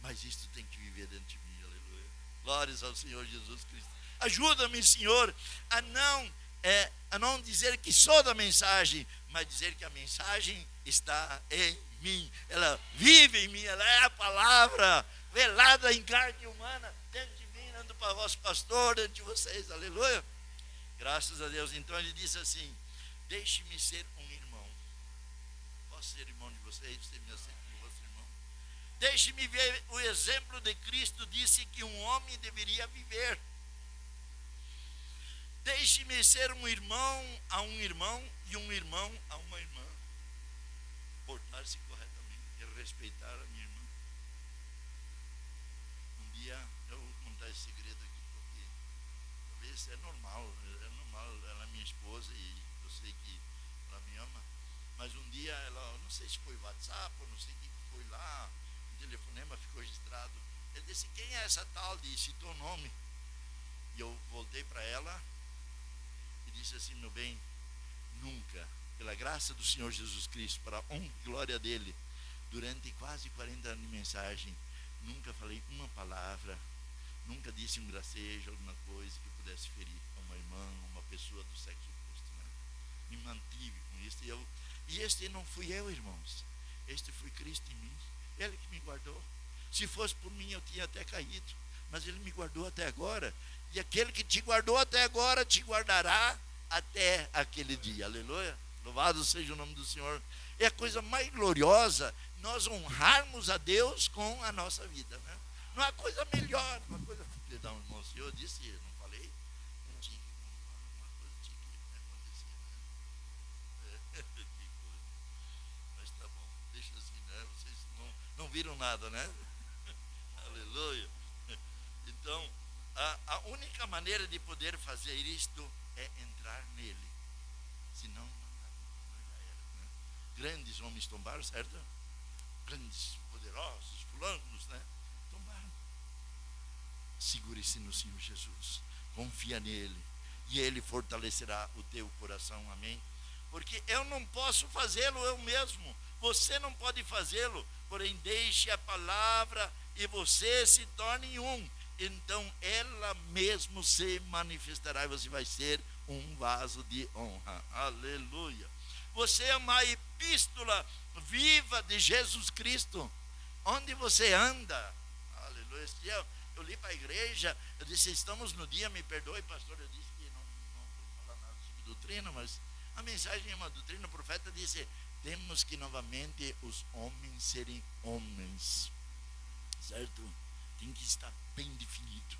Mas isto tem que viver dentro de mim, aleluia. Glórias ao Senhor Jesus Cristo. Ajuda-me, Senhor, a não dizer que sou da mensagem, mas dizer que a mensagem está em mim. Ela vive em mim, ela é a palavra velada em carne humana dentro de mim, dentro do vosso pastor, dentro de vocês, aleluia. Graças a Deus. Então ele disse assim, deixe-me ser um irmão. Posso ser irmão de vocês? Você me aceita como vosso irmão? Deixe-me ver o exemplo de Cristo, disse que um homem deveria viver. Deixe-me ser um irmão a um irmão e um irmão a uma irmã. Portar-se corretamente e respeitar a minha irmã. Um dia eu vou contar esse segredo aqui, porque talvez é normal, ela é minha esposa e eu sei que ela me ama, mas um dia ela, não sei se foi WhatsApp, ou não sei o que foi lá, o telefonema ficou registrado. Ele disse, quem é essa tal? E citou o nome. E eu voltei para ela e disse assim, meu bem, nunca, pela graça do Senhor Jesus Cristo, para a honra e glória dele, durante quase 40 anos de mensagem, nunca falei uma palavra, nunca disse um gracejo, alguma coisa que pudesse ferir a uma irmã, uma pessoa do sexo oposto, né? Me mantive com isso, e este não fui eu, irmãos, este foi Cristo em mim, ele que me guardou. Se fosse por mim eu tinha até caído, mas ele me guardou até agora, e aquele que te guardou até agora te guardará até aquele dia, aleluia. Louvado seja o nome do Senhor. É a coisa mais gloriosa nós honrarmos a Deus com a nossa vida, né? Não há coisa melhor, uma coisa. Perdão, irmão, o Senhor disse, não falei, não tinha que uma coisa tinha que acontecer, né? Que coisa. Mas tá bom, deixa assim, né? Vocês não viram nada, né? Aleluia. Então, a única maneira de poder fazer isto é entrar nele. Senão não dá. grandes homens tombaram, certo? Grandes, poderosos, fulanos, né? Tombaram. Segure-se no Senhor Jesus. Confia nele. E ele fortalecerá o teu coração. Amém? Porque eu não posso fazê-lo eu mesmo. Você não pode fazê-lo. Porém, deixe a palavra e você se torne um. Então, ela mesmo se manifestará e você vai ser um vaso de honra. Aleluia. Você é uma epístola viva de Jesus Cristo. Onde você anda? Aleluia. Esse dia eu li para a igreja, eu disse, estamos no dia, me perdoe, pastor, eu disse que não vou falar nada sobre doutrina, mas a mensagem é uma doutrina. O profeta disse, temos que novamente os homens serem homens, certo? Tem que estar bem definido.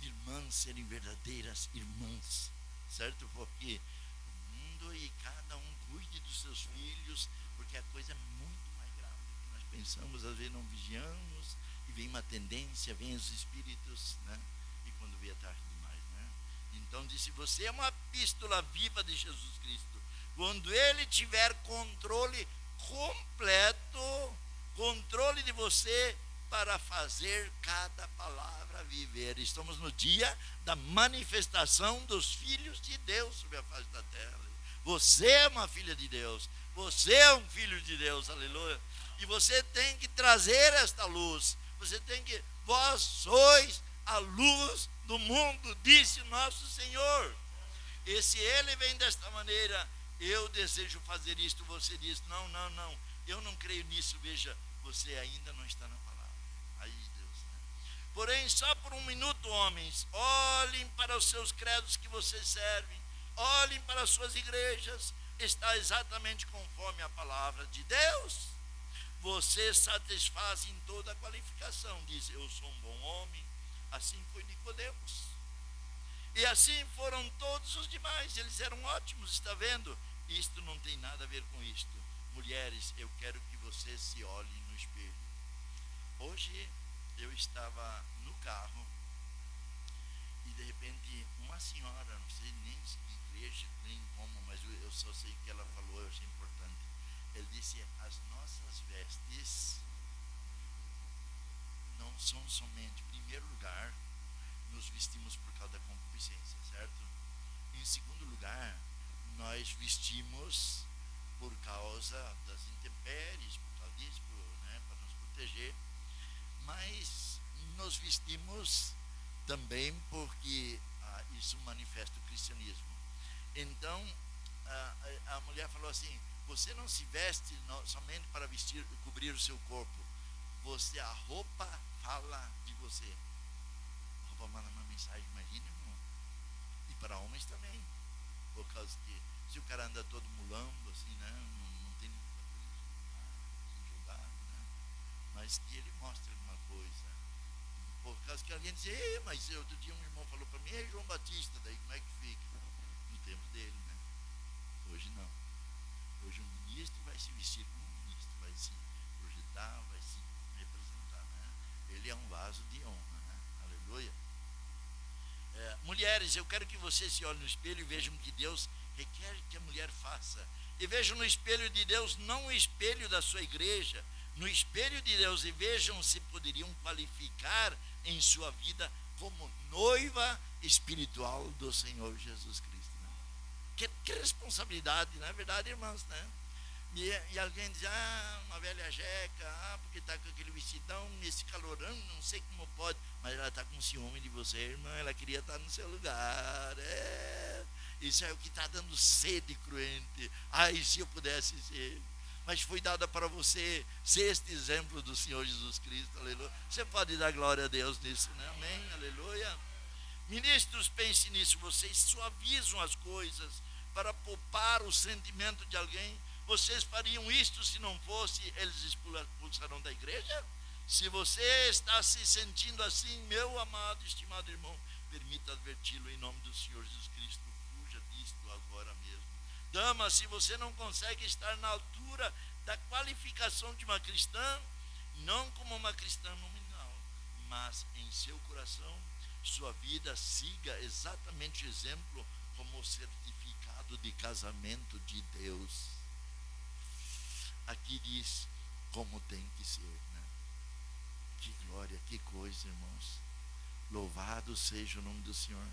Irmãs serem verdadeiras irmãs, certo? Porque o mundo e cada um cuide dos seus filhos, porque a coisa é muito mais grave do que nós pensamos. Às vezes não vigiamos e vem uma tendência, vem os espíritos, né? E quando vê é tarde demais, né? Então disse, você é uma epístola viva de Jesus Cristo. Quando ele tiver controle completo, controle de você, para fazer cada palavra viver. Estamos no dia da manifestação dos filhos de Deus sobre a face da terra. Você é uma filha de Deus. Você é um filho de Deus. Aleluia. E você tem que trazer esta luz. Você tem que... Vós sois a luz do mundo, disse nosso Senhor. E se ele vem desta maneira, eu desejo fazer isto, você diz, não, eu não creio nisso. Veja, você ainda não está na palavra. Aí Deus, né? Porém, só por um minuto, homens, olhem para os seus credos que vocês servem, olhem para as suas igrejas, está exatamente conforme a palavra de Deus. Vocês satisfazem toda a qualificação. Diz, eu sou um bom homem. Assim foi Nicodemos. E assim foram todos os demais. Eles eram ótimos, está vendo? Isto não tem nada a ver com isto. Mulheres, eu quero que vocês se olhem no espelho. Hoje eu estava no carro e de repente uma senhora, não sei nem que igreja, nem como, mas eu só sei que ela falou, eu achei importante. Ele disse, as nossas vestes não são somente, em primeiro lugar, nos vestimos por causa da concupiscência, certo? Em segundo lugar, nós vestimos por causa das intempéries, por causa disso, né, para nos proteger. Mas nos vestimos também porque isso manifesta o cristianismo. Então, a mulher falou assim, você não se veste somente para vestir, cobrir o seu corpo. A roupa fala de você. A roupa manda uma mensagem, imagina, irmão. E para homens também. Por causa que se o cara anda todo mulambo, assim, né, não tem julgado, né? Mas que ele mostra alguma coisa. Por causa que alguém diz, mas outro dia um irmão falou para mim, João Batista, daí como é que fica? No tempo dele, né? Hoje não. Hoje o ministro vai se vestir como um ministro, vai se projetar, vai se representar, né? Ele é um vaso de honra, né? Aleluia. Mulheres, eu quero que vocês se olhem no espelho e vejam que Deus requer que a mulher faça. E vejam no espelho de Deus, não o espelho da sua igreja, no espelho de Deus, e vejam se poderiam qualificar em sua vida como noiva espiritual do Senhor Jesus Cristo. Né? Que responsabilidade, não é verdade, irmãos, né? E alguém diz, uma velha jeca, porque está com aquele vestidão, nesse calorão, não sei como pode, mas ela está com ciúme de você, irmã, ela queria estar no seu lugar, isso é o que está dando sede cruente, se eu pudesse ser, mas foi dada para você ser este exemplo do Senhor Jesus Cristo, aleluia, você pode dar glória a Deus nisso, né? Amém, aleluia. Ministros, pensem nisso, vocês suavizam as coisas para poupar o sentimento de alguém. Vocês fariam isto se não fosse, eles expulsarão da igreja? Se você está se sentindo assim, meu amado, estimado irmão, permita adverti-lo em nome do Senhor Jesus Cristo, fuja disto agora mesmo. Dama, se você não consegue estar na altura da qualificação de uma cristã, não como uma cristã nominal, mas em seu coração, sua vida siga exatamente o exemplo como o certificado de casamento de Deus. aqui diz como tem que ser, né? Que glória, que coisa, irmãos. Louvado seja o nome do Senhor.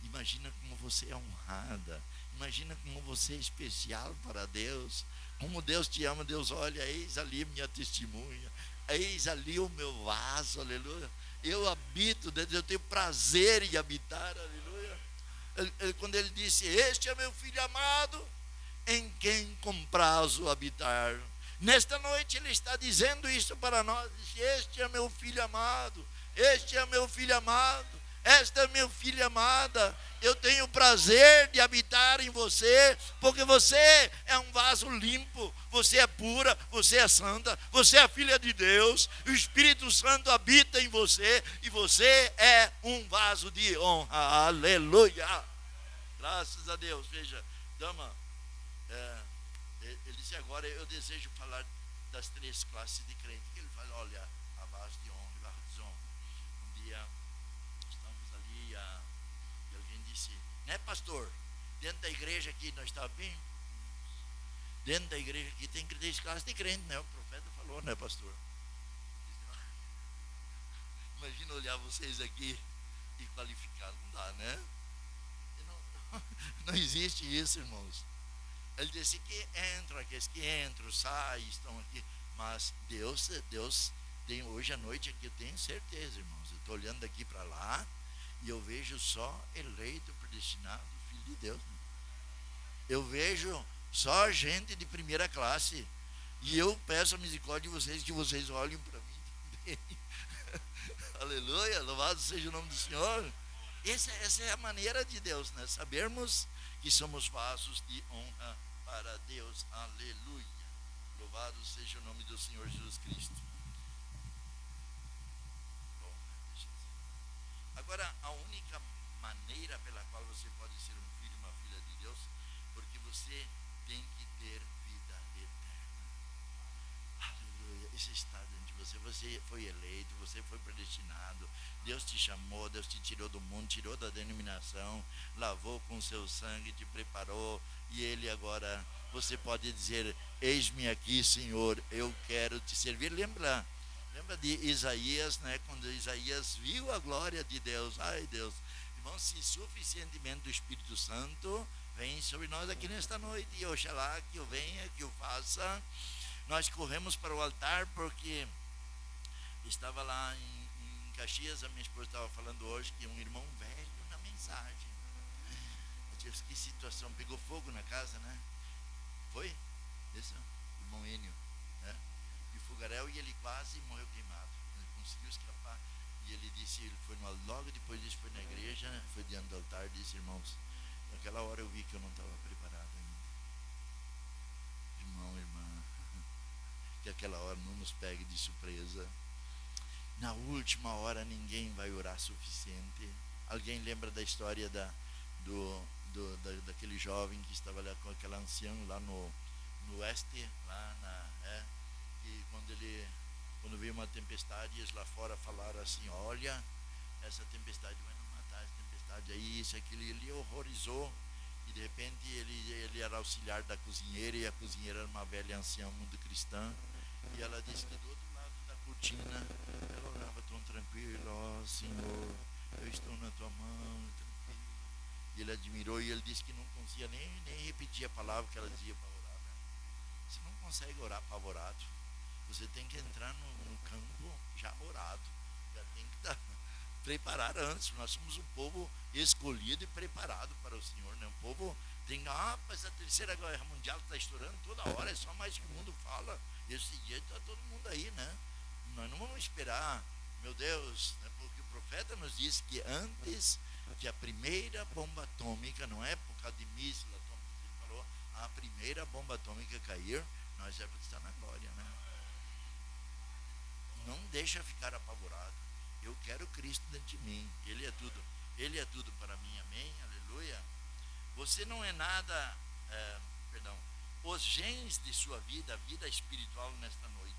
Imagina como você é honrada. Imagina como você é especial para Deus. Como Deus te ama. Deus, olha, eis ali minha testemunha. Eis ali o meu vaso, aleluia. Eu habito dentro, eu tenho prazer em habitar, aleluia. Quando ele disse, este é meu filho amado, em quem comprazo habitar. Nesta noite ele está dizendo isso para nós. Este é meu filho amado. Este é meu filho amado. Esta é minha filha amada. Eu tenho prazer de habitar em você, porque você é um vaso limpo, você é pura, você é santa, você é filha de Deus, o Espírito Santo habita em você, e você é um vaso de honra. Aleluia. Graças a Deus. Veja, dama, ele disse agora, eu desejo falar das 3 classes de crente. Ele fala, olha, a vaso de honra e vaso de desonra. Um dia estamos ali e alguém disse, né, pastor, dentro da igreja aqui nós estamos bem, dentro da igreja aqui tem 3 classes de crente, né? O profeta falou, né, pastor? Imagina olhar vocês aqui e qualificar, não dá, né? Não existe isso, irmãos. Ele disse que entram, aqueles que entram, saem, estão aqui. Mas Deus tem hoje à noite aqui, eu tenho certeza, irmãos. Eu estou olhando daqui para lá e eu vejo só eleito, predestinado, filho de Deus. Eu vejo só gente de primeira classe. E eu peço a misericórdia de vocês, que vocês olhem para mim também. Aleluia, louvado seja o nome do Senhor. Essa é a maneira de Deus, né? Sabermos que somos vasos de honra para Deus. Aleluia. Louvado seja o nome do Senhor Jesus Cristo. Bom, agora, a única maneira pela qual você pode ser um filho e uma filha de Deus, porque você tem que ter vida eterna. Aleluia. Isso está dentro de você. Você foi eleito, você foi predestinado. Deus te chamou, Deus te tirou do mundo, tirou da denominação, lavou com seu sangue, te preparou. E Ele agora, você pode dizer, eis-me aqui, Senhor, eu quero te servir. Lembra de Isaías, né? Quando Isaías viu a glória de Deus. Ai, Deus, irmãos, se suficientemente o Espírito Santo vem sobre nós aqui nesta noite, e oxalá que eu venha, que eu faça. Nós corremos para o altar porque estava lá em Caxias, a minha esposa estava falando hoje que um irmão velho na mensagem. Eu disse, que situação, pegou fogo na casa, né? Foi? Esse irmão Enio, né? De Fogaréu, e ele quase morreu queimado. Ele conseguiu escapar. E ele disse, ele foi logo depois disso, foi na igreja, foi diante do altar, disse, irmãos, naquela hora eu vi que eu não estava preparado ainda. Irmão, irmã, que aquela hora não nos pegue de surpresa. Na última hora ninguém vai orar suficiente. Alguém lembra da história daquele jovem que estava lá com aquela anciã lá no oeste, lá e quando veio uma tempestade, eles lá fora falaram assim, olha, essa tempestade vai nos matar, essa tempestade aí, isso, aquilo, e ele horrorizou. E de repente ele era auxiliar da cozinheira, e a cozinheira era uma velha anciã muito cristã, e ela disse que do outro lado da cortina ela orava tão tranquila, ó Senhor, eu estou na tua mão, tranquilo. E ele admirou, e ele disse que não conseguia nem repetir a palavra que ela dizia para orar, né? Você não consegue orar apavorado, você tem que entrar no campo já orado, já tem que estar preparar antes. Nós somos um povo escolhido e preparado para o Senhor, né? Um povo tem, mas a terceira guerra mundial está estourando toda hora, é só mais que o mundo fala. Esse dia está todo mundo aí, né? Nós não vamos esperar, meu Deus, né? Porque o profeta nos disse que antes que a primeira bomba atômica, não é por causa de míssil atômico, ele falou, a primeira bomba atômica cair, nós já vamos estar na glória, né? Não deixa ficar apavorado. Eu quero Cristo dentro de mim. Ele é tudo para mim, amém, aleluia. Você não é nada, os genes de sua vida, a vida espiritual nesta noite.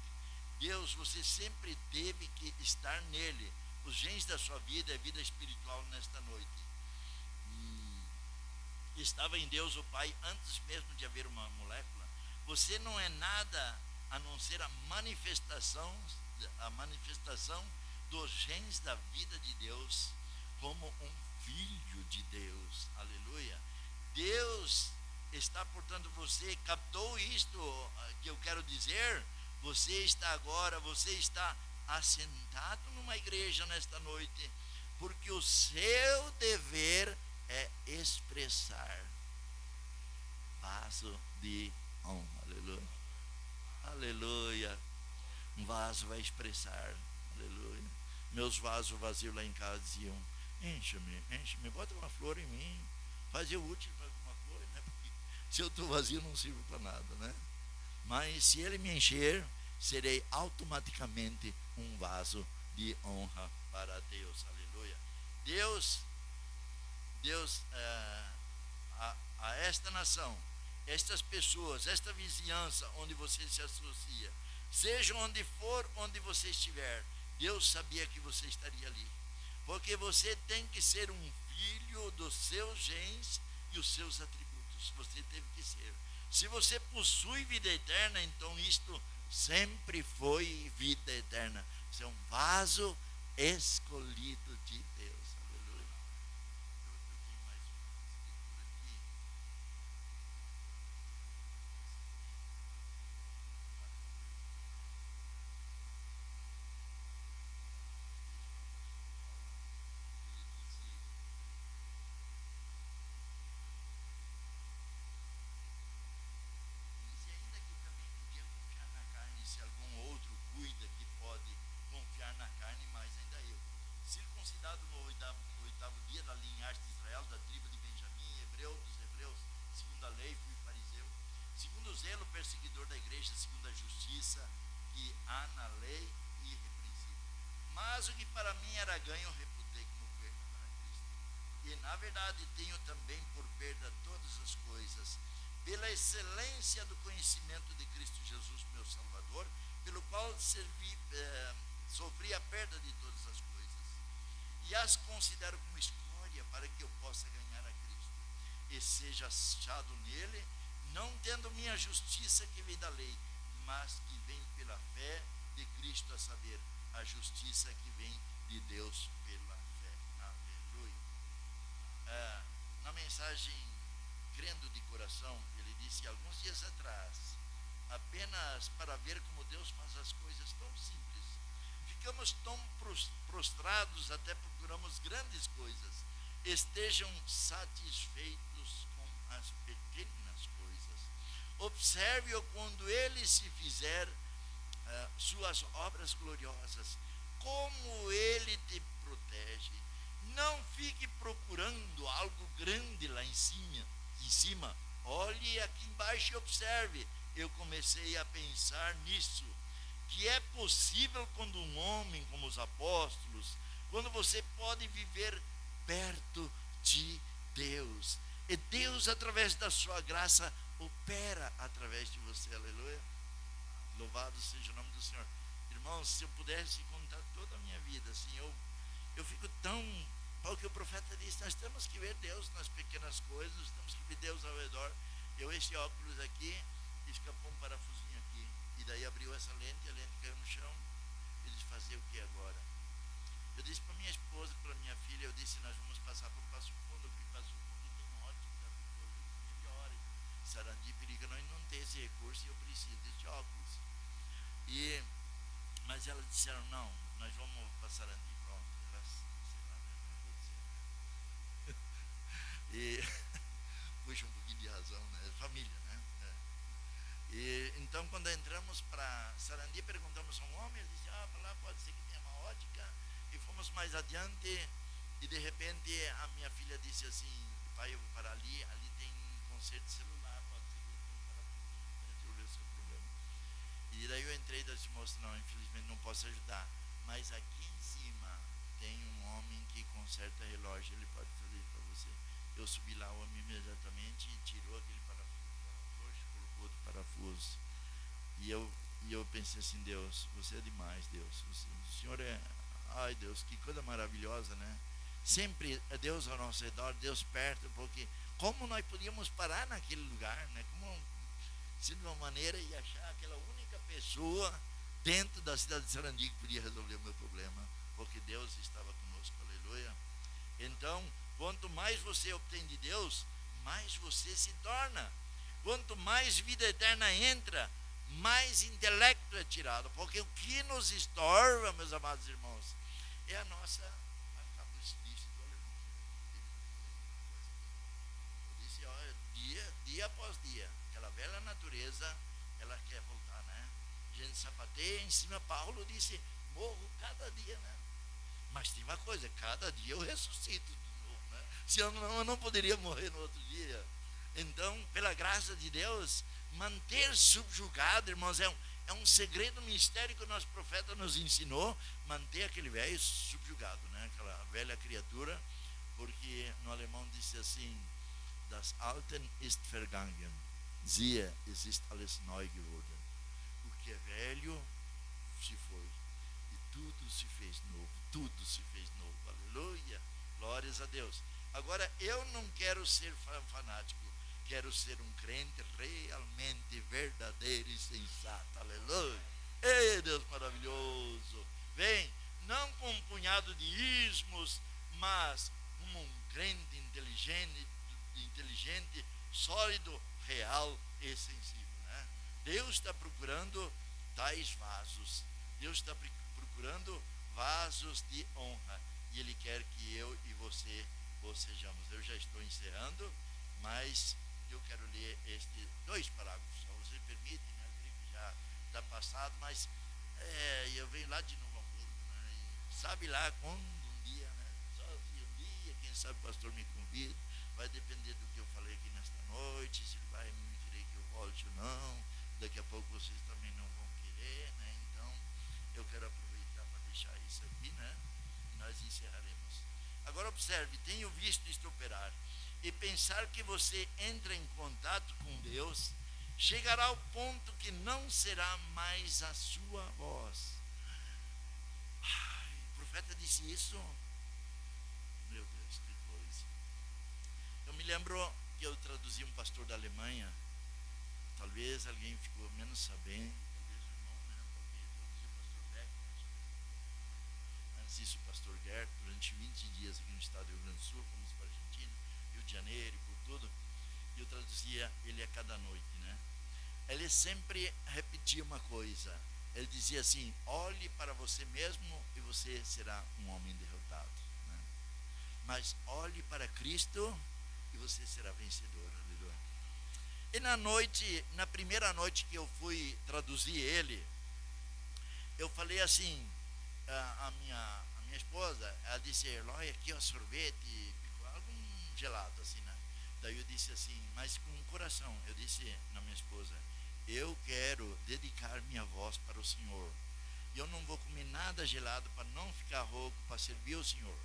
Deus, você sempre teve que estar nele. Os genes da sua vida é vida espiritual nesta noite. Estava em Deus o Pai antes mesmo de haver uma molécula. Você não é nada a não ser a manifestação dos genes da vida de Deus como um filho de Deus. Aleluia. Deus está, portanto, você captou isto que eu quero dizer? Você está assentado numa igreja nesta noite, porque o seu dever é expressar vaso de honra. Aleluia. Aleluia. Um vaso vai expressar. Aleluia. Meus vasos vazios lá em casa diziam: enche-me, bota uma flor em mim. Fazia útil para alguma coisa, né? Porque se eu estou vazio não sirvo para nada, né? Mas se ele me encher, serei automaticamente um vaso de honra para Deus. Aleluia. Deus a esta nação, estas pessoas, esta vizinhança onde você se associa, seja onde for, onde você estiver, Deus sabia que você estaria ali, porque você tem que ser um filho dos seus genes e os seus atributos. Você teve que ser. Se você possui vida eterna, então isto sempre foi vida eterna. Você é um vaso escolhido de Deus. Aleluia. Eu tenho mais uma escritura aqui. E ainda que também podia confiar na carne, se algum outro cuida que pode confiar na carne, mais ainda eu. Circuncidado no oitavo dia da linhagem de Israel, da tribo de Benjamim, hebreu dos hebreus, segundo a lei, fui fariseu. Segundo o zelo, perseguidor da igreja, segundo a justiça que há na lei, irrepreensível. Mas o que para mim era ganho, reputei como perda para Cristo. E na verdade tenho também por perda todas as coisas, pela excelência do conhecimento de Cristo Jesus, meu Salvador, pelo qual sofri a perda de todas as coisas, e as considero como escória para que eu possa ganhar a Cristo, e seja achado nele, não tendo minha justiça que vem da lei, mas que vem pela fé de Cristo, a saber, a justiça que vem de Deus pela fé. Aleluia. Na mensagem Crendo de Coração, ele disse alguns dias atrás, apenas para ver como Deus faz as coisas tão simples, ficamos tão prostrados, até procuramos grandes coisas. Estejam satisfeitos com as pequenas coisas. Observe-o quando ele se fizer suas obras gloriosas, como ele te protege. Não fique procurando algo grande lá em cima. Olhe aqui embaixo e observe. Eu comecei a pensar nisso, que é possível quando um homem como os apóstolos, quando você pode viver perto de Deus, e Deus, através da sua graça, opera através de você. Aleluia. Louvado seja o nome do Senhor. Irmãos, se eu pudesse contar toda a minha vida, assim, eu fico tão... O que o profeta disse, nós temos que ver Deus nas pequenas coisas, nós temos que ver Deus ao redor. Esse óculos aqui, escapou um parafusinho aqui, e daí abriu essa lente, a lente caiu no chão. Eu disse: fazer o que agora? Eu disse para minha esposa, para minha filha, eu disse: nós vamos passar por Passo Fundo, porque Passo Fundo tem ótica melhor, Sarandi, periga nós não ter esse recurso, e eu preciso desse óculos. Mas elas disseram: não, nós vamos para Sarandi. Pronto, elas, sei lá, não vou dizer, né? E puxa um pouquinho de razão, né? Família, né? E então, quando entramos para Sarandi, perguntamos a um homem, ele disse: para lá pode ser que tenha uma ótica. E fomos mais adiante, e de repente a minha filha disse assim: pai, eu vou parar ali tem conserto de celular, pode ser que eu tenha um parafusinho para resolver o seu problema. E daí eu entrei e disse: moço, não, infelizmente não posso ajudar, mas aqui em cima tem um homem que conserta relógio, ele pode fazer isso para você. Eu subi lá, o homem imediatamente tirou aquele parafuso, colocou outro parafuso. E eu pensei assim: Deus, você é demais, Deus. O Senhor é... Ai, Deus, que coisa maravilhosa, né? Sempre é Deus ao nosso redor, Deus perto, porque como nós podíamos parar naquele lugar, né? se de uma maneira ia achar aquela única pessoa dentro da cidade de Sarandi que podia resolver o meu problema, porque Deus estava conosco, aleluia. Então, quanto mais você obtém de Deus, mais você se torna. Quanto mais vida eterna entra, mais intelecto é tirado, porque o que nos estorva, meus amados irmãos, é a nossa, acabo disse do alemão, eu disse, olha, dia após dia, aquela velha natureza, ela quer voltar, né? A gente sapateia em cima. Paulo disse, morro cada dia, né? Mas tem uma coisa, cada dia eu ressuscito de novo, né? Se eu não poderia morrer no outro dia. Então, pela graça de Deus, manter subjugado, irmãos, é um segredo, um mistério que o nosso profeta nos ensinou, manter aquele velho subjugado, né? Aquela velha criatura, porque no alemão disse assim, das Alten ist vergangen, siehe, es ist alles neu geworden. O que é velho se foi, e tudo se fez novo, tudo se fez novo, aleluia, glórias a Deus. Agora, eu não quero ser fanático, quero ser um crente realmente verdadeiro e sensato, aleluia. Ei, Deus maravilhoso, vem, não com um punhado de ismos, mas como um crente inteligente, sólido, real e sensível, né? Deus está procurando tais vasos, Deus está procurando vasos de honra, e Ele quer que eu e você o sejamos. Eu já estou encerrando, mas eu quero ler dois parágrafos, só você permite, né? Eu creio que já está passado, mas eu venho lá de Novo Hamburgo, né? E sabe lá quando um dia, né? Só um dia, quem sabe o pastor me convida, vai depender do que eu falei aqui nesta noite, se ele vai me querer que eu volte ou não. Daqui a pouco vocês também não vão querer, né? Então eu quero aproveitar para deixar isso aqui, né? E nós encerraremos. Agora observe, tenho visto isto operar, e pensar que você entra em contato com Deus, chegará ao ponto que não será mais a sua voz. Ai, o profeta disse isso? Meu Deus, que coisa. Eu me lembro que eu traduzi um pastor da Alemanha, talvez alguém ficou menos sabendo, talvez o irmão, né? Porque eu traduzi o pastor Beck, antes disso o pastor Gert, durante 20 dias aqui no estado do Rio Grande do Sul, fomos para a Argentina, Rio de Janeiro e por tudo, e eu traduzia ele a cada noite, né? Ele sempre repetia uma coisa, ele dizia assim, olhe para você mesmo e você será um homem derrotado, né? Mas olhe para Cristo e você será vencedor, aleluia. E na primeira noite que eu fui traduzir ele, eu falei assim, a minha esposa, ela disse, Eloy, aqui ó, sorvete, algum gelado assim, né? Daí eu disse assim, mas com o coração, eu disse na minha esposa, eu quero dedicar minha voz para o Senhor, eu não vou comer nada gelado para não ficar rouco, para servir o Senhor.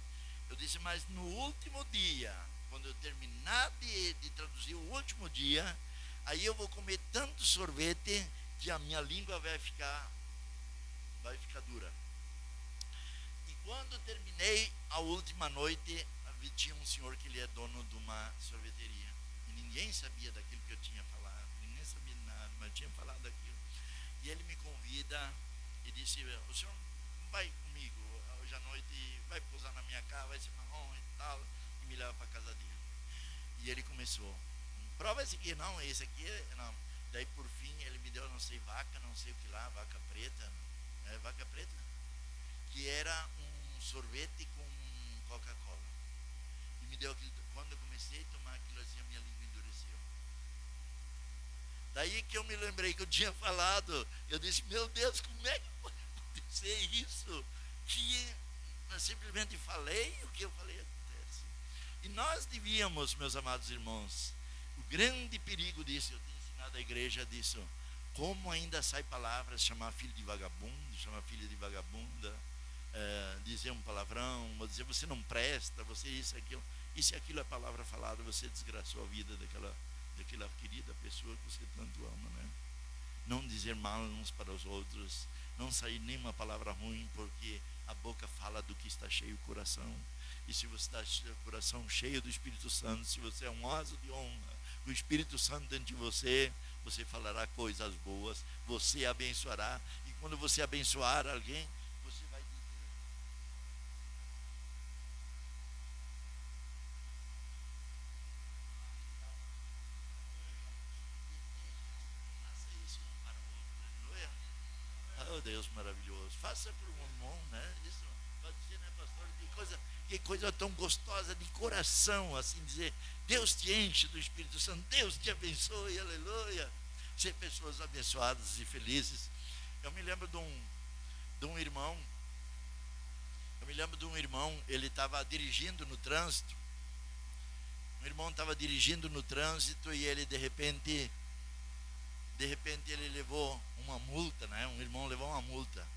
Eu disse, mas no último dia, quando eu terminar de traduzir o último dia, aí eu vou comer tanto sorvete que a minha língua vai ficar dura. E quando terminei a última noite, tinha um senhor que ele é dono de uma sorveteria, e ninguém sabia daquilo que eu tinha falado, ninguém sabia nada, mas eu tinha falado daquilo. E ele me convida e disse, o senhor vai comigo hoje à noite, vai pousar na minha casa, vai ser marrom e tal, e me leva para a casa dele. E ele começou, prova esse aqui, não, esse aqui não. Daí por fim ele me deu, não sei, vaca, não sei o que lá, vaca preta, vaca preta, que era um sorvete com Coca-Cola. E me deu aquilo, quando eu comecei a tomar aquilo assim, a minha língua endureceu. Daí que eu me lembrei que eu tinha falado, eu disse, meu Deus, como é que pode acontecer isso? Que eu simplesmente falei, o que eu falei acontece. E nós devíamos, meus amados irmãos, o grande perigo disso, eu tenho ensinado a igreja disso, como ainda sai palavras, chamar filho de vagabundo, chamar filha de vagabunda, dizer um palavrão, ou dizer você não presta, você isso, aquilo. E se aquilo é palavra falada, você desgraçou a vida daquela querida pessoa que você tanto ama, né? Não dizer mal uns para os outros, não sair nenhuma palavra ruim, porque a boca fala do que está cheio o coração. E se você está com o coração cheio do Espírito Santo, se você é um vaso de honra, o Espírito Santo dentro de você, você falará coisas boas, você abençoará, e quando você abençoar alguém, você vai dizer: faça isso um para o outro, aleluia. Oh, Deus maravilhoso, faça por um irmão, né? Isso, pode dizer, né, pastor? Que coisa tão gostosa de coração, assim dizer: Deus te enche do Espírito Santo, Deus te abençoe, aleluia. Ser pessoas abençoadas e felizes. Eu me lembro de um irmão, ele estava dirigindo no trânsito. Um irmão estava dirigindo no trânsito e ele de repente ele levou uma multa, né? Um irmão levou uma multa.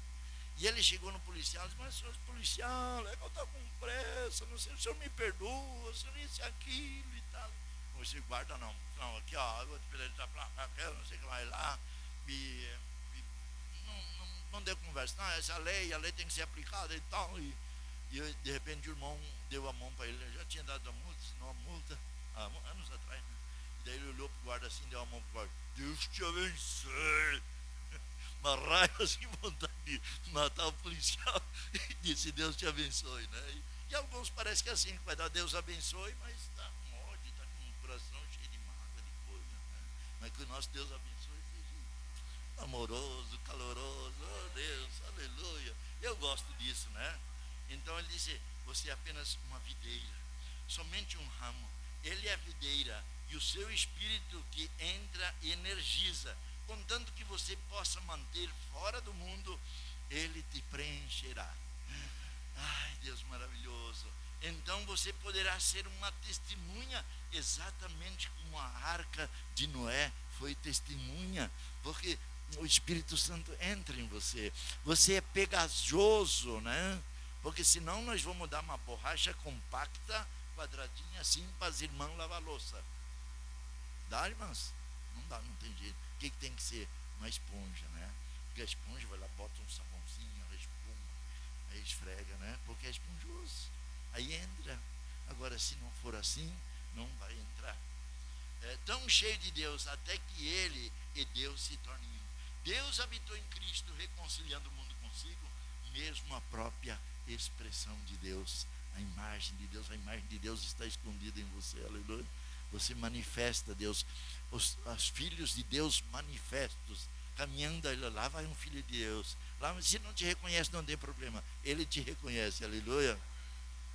E ele chegou no policial e disse: mas senhor policial, é que eu estou com pressa, não sei, o senhor me perdoa, o senhor isso e aquilo e tal. Você guarda não, aqui ó, eu vou te pedir pra cá, não sei o que vai lá. E não deu conversa, não, essa lei, a lei tem que ser aplicada e tal. E de repente o irmão deu a mão para ele, já tinha dado a multa, assinou a multa, há anos atrás, né? E daí ele olhou para o guarda assim, deu a mão para o guarda: Deus te abençoe. Uma raiva assim, vontade de matar o policial, e disse: Deus te abençoe, né? E alguns parece que é assim, que vai dar Deus abençoe, mas está com ódio, está com o coração cheio de mágoa, de coisa, né? Mas que o nosso Deus abençoe seja amoroso, caloroso, oh Deus, aleluia. Eu gosto disso, né? Então ele disse: você é apenas uma videira, somente um ramo. Ele é a videira, e o seu espírito que entra e energiza, contanto que você possa manter fora do mundo, ele te preencherá. Ai, Deus maravilhoso. Então você poderá ser uma testemunha, exatamente como a arca de Noé foi testemunha, porque o Espírito Santo entra em você. Você é pegajoso, né? Porque senão nós vamos dar uma borracha compacta, quadradinha assim, para as irmãs lavar louça. Dá, irmãs? Não dá, não tem jeito. O que tem que ser? Uma esponja, né? Porque a esponja vai lá, bota um sabãozinho, ela espuma, aí esfrega, né? Porque é esponjoso. Aí entra. Agora, se não for assim, não vai entrar. É tão cheio de Deus, até que ele e Deus se tornem um. Deus habitou em Cristo, reconciliando o mundo consigo, mesmo a própria expressão de Deus, a imagem de Deus está escondida em você, aleluia. Você manifesta Deus, os filhos de Deus manifestos, caminhando lá vai um filho de Deus, lá se não te reconhece não tem problema, ele te reconhece, aleluia,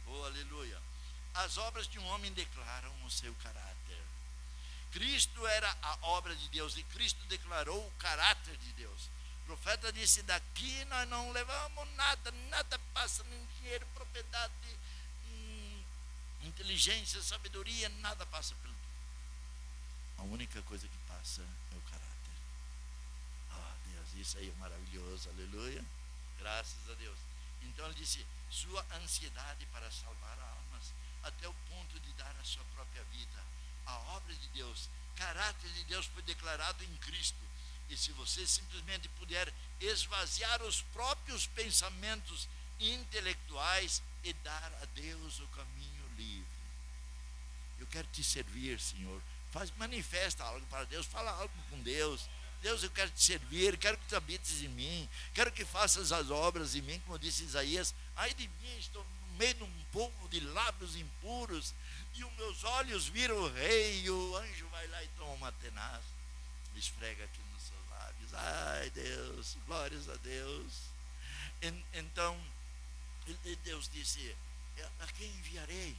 oh aleluia. As obras de um homem declaram o seu caráter. Cristo era a obra de Deus e Cristo declarou o caráter de Deus. O profeta disse: daqui nós não levamos nada, nada passa, nem dinheiro, propriedade, inteligência, sabedoria, nada passa pelo mundo. A única coisa que passa é o caráter. Oh Deus, isso aí é maravilhoso, aleluia, graças a Deus. Então ele disse: sua ansiedade para salvar almas, até o ponto de dar a sua própria vida. A obra de Deus, caráter de Deus foi declarado em Cristo. E se você simplesmente puder esvaziar os próprios pensamentos intelectuais e dar a Deus o caminho livre. Eu quero te servir, Senhor. Manifesta algo para Deus, fala algo com Deus. Deus, eu quero te servir, quero que tu habites em mim, quero que faças as obras em mim, como disse Isaías: ai de mim, estou no meio de um povo de lábios impuros, e os meus olhos viram o rei, e o anjo vai lá e toma uma tenaz, esfrega aqui nos seus lábios. Ai Deus, glórias a Deus. Então Deus disse: a quem enviarei?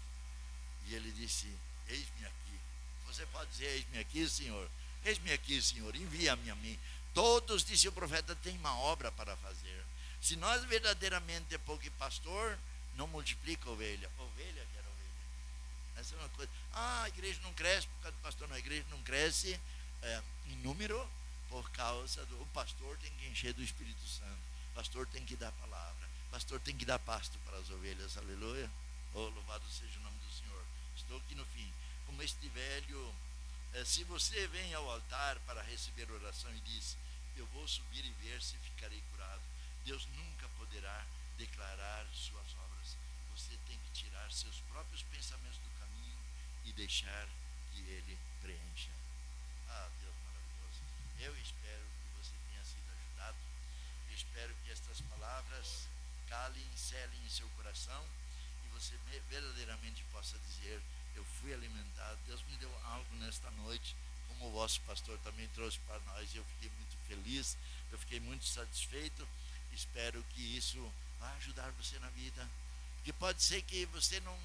E ele disse: eis-me aqui. Você pode dizer: eis-me aqui, Senhor. Eis-me aqui, Senhor, envia-me a mim. Todos, disse o profeta, têm uma obra para fazer. Se nós verdadeiramente é pouco pastor, não multiplica a ovelha. Ovelha que era ovelha. Essa é uma coisa. A igreja não cresce por causa do pastor, não. A igreja não cresce em número por causa do. O pastor tem que encher do Espírito Santo. O pastor tem que dar a palavra. O pastor tem que dar pasto para as ovelhas. Aleluia. Oh, louvado seja o nome do Senhor. Estou aqui no fim. Como este velho. Se você vem ao altar para receber oração e diz: eu vou subir e ver se ficarei curado, Deus nunca poderá declarar suas obras. Você tem que tirar seus próprios pensamentos do caminho e deixar que Ele preencha. Ah, Deus maravilhoso. Eu espero que você tenha sido ajudado. Eu espero que estas palavras calem, selem em seu coração e você verdadeiramente possa dizer: eu fui alimentado, Deus me deu algo nesta noite, como o vosso pastor também trouxe para nós. Eu fiquei muito feliz, eu fiquei muito satisfeito. Espero que isso vai ajudar você na vida, porque pode ser que você não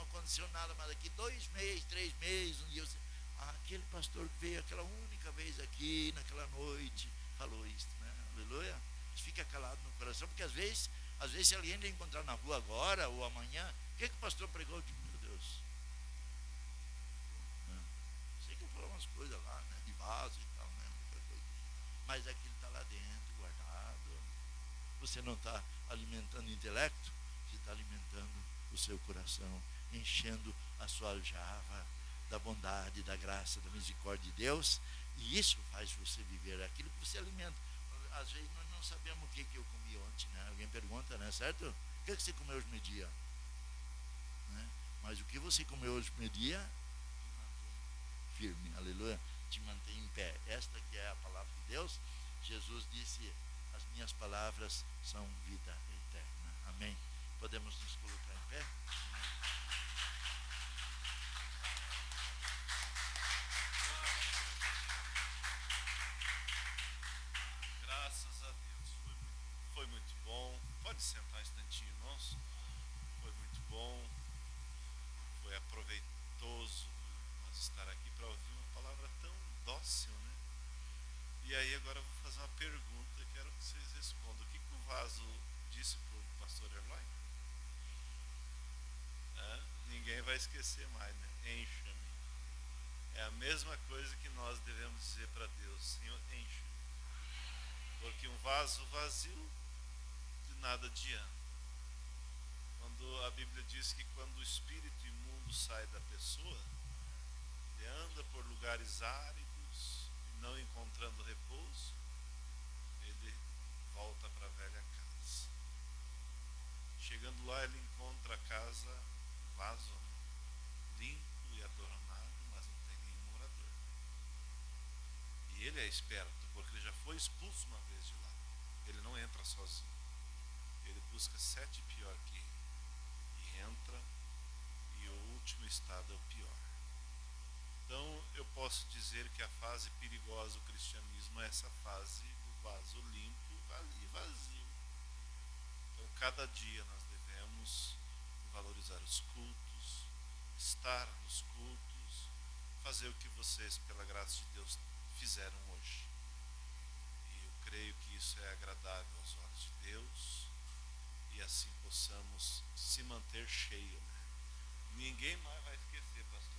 aconteceu nada, mas daqui 2 meses, 3 meses, um dia você, aquele pastor que veio aquela única vez aqui, naquela noite, falou isso, né? Aleluia. Fica calado no coração, porque às vezes se alguém lhe encontrar na rua agora ou amanhã, o que o pastor pregou? Eu digo: meu Deus, né? Sei que eu falo umas coisas lá, né? De vaso e tal, né? Muita coisa. Mas aquilo está lá dentro, guardado. Você não está alimentando o intelecto, você está alimentando o seu coração, enchendo a sua aljava da bondade, da graça, da misericórdia de Deus, e isso faz você viver aquilo que você alimenta. Às vezes nós não sabemos o que eu comi ontem, né? Alguém pergunta, né? Certo? O que você comeu hoje meio-dia? Né? Mas o que você comeu hoje meio-dia te mantém firme, aleluia, te mantém em pé. Esta que é a palavra de Deus. Jesus disse: as minhas palavras são vida eterna. Amém? Podemos nos colocar em pé? Graças a Deus, foi muito bom. Pode sentar um instantinho, irmãos. Foi muito bom, foi aproveitoso nós estar aqui para ouvir uma palavra tão dócil, né? E aí agora eu vou fazer uma pergunta, quero que vocês respondam. O que o vaso disse para o pastor Erlói? Ninguém vai esquecer mais, né? Encha-me. É a mesma coisa que nós devemos dizer para Deus: Senhor, enche-me. Porque um vaso vazio de nada adianta. Quando a Bíblia diz que quando o espírito imundo sai da pessoa, ele anda por lugares áridos e não encontrando repouso, ele volta para a velha casa. Chegando lá, ele encontra a casa vaso, né? Limpo e adornado, mas não tem nenhum morador. E ele é esperto, porque ele já foi expulso uma vez de lá. Ele não entra sozinho. Ele busca 7 pior que ele. E entra, e o último estado é o pior. Então eu posso dizer que a fase perigosa do cristianismo é essa fase do vaso limpo e vazio. Então cada dia nós devemos valorizar os cultos, estar nos cultos, fazer o que vocês, pela graça de Deus, fizeram hoje. E eu creio que isso é agradável aos olhos de Deus, e assim possamos se manter cheio, né? Ninguém mais vai esquecer, pastor.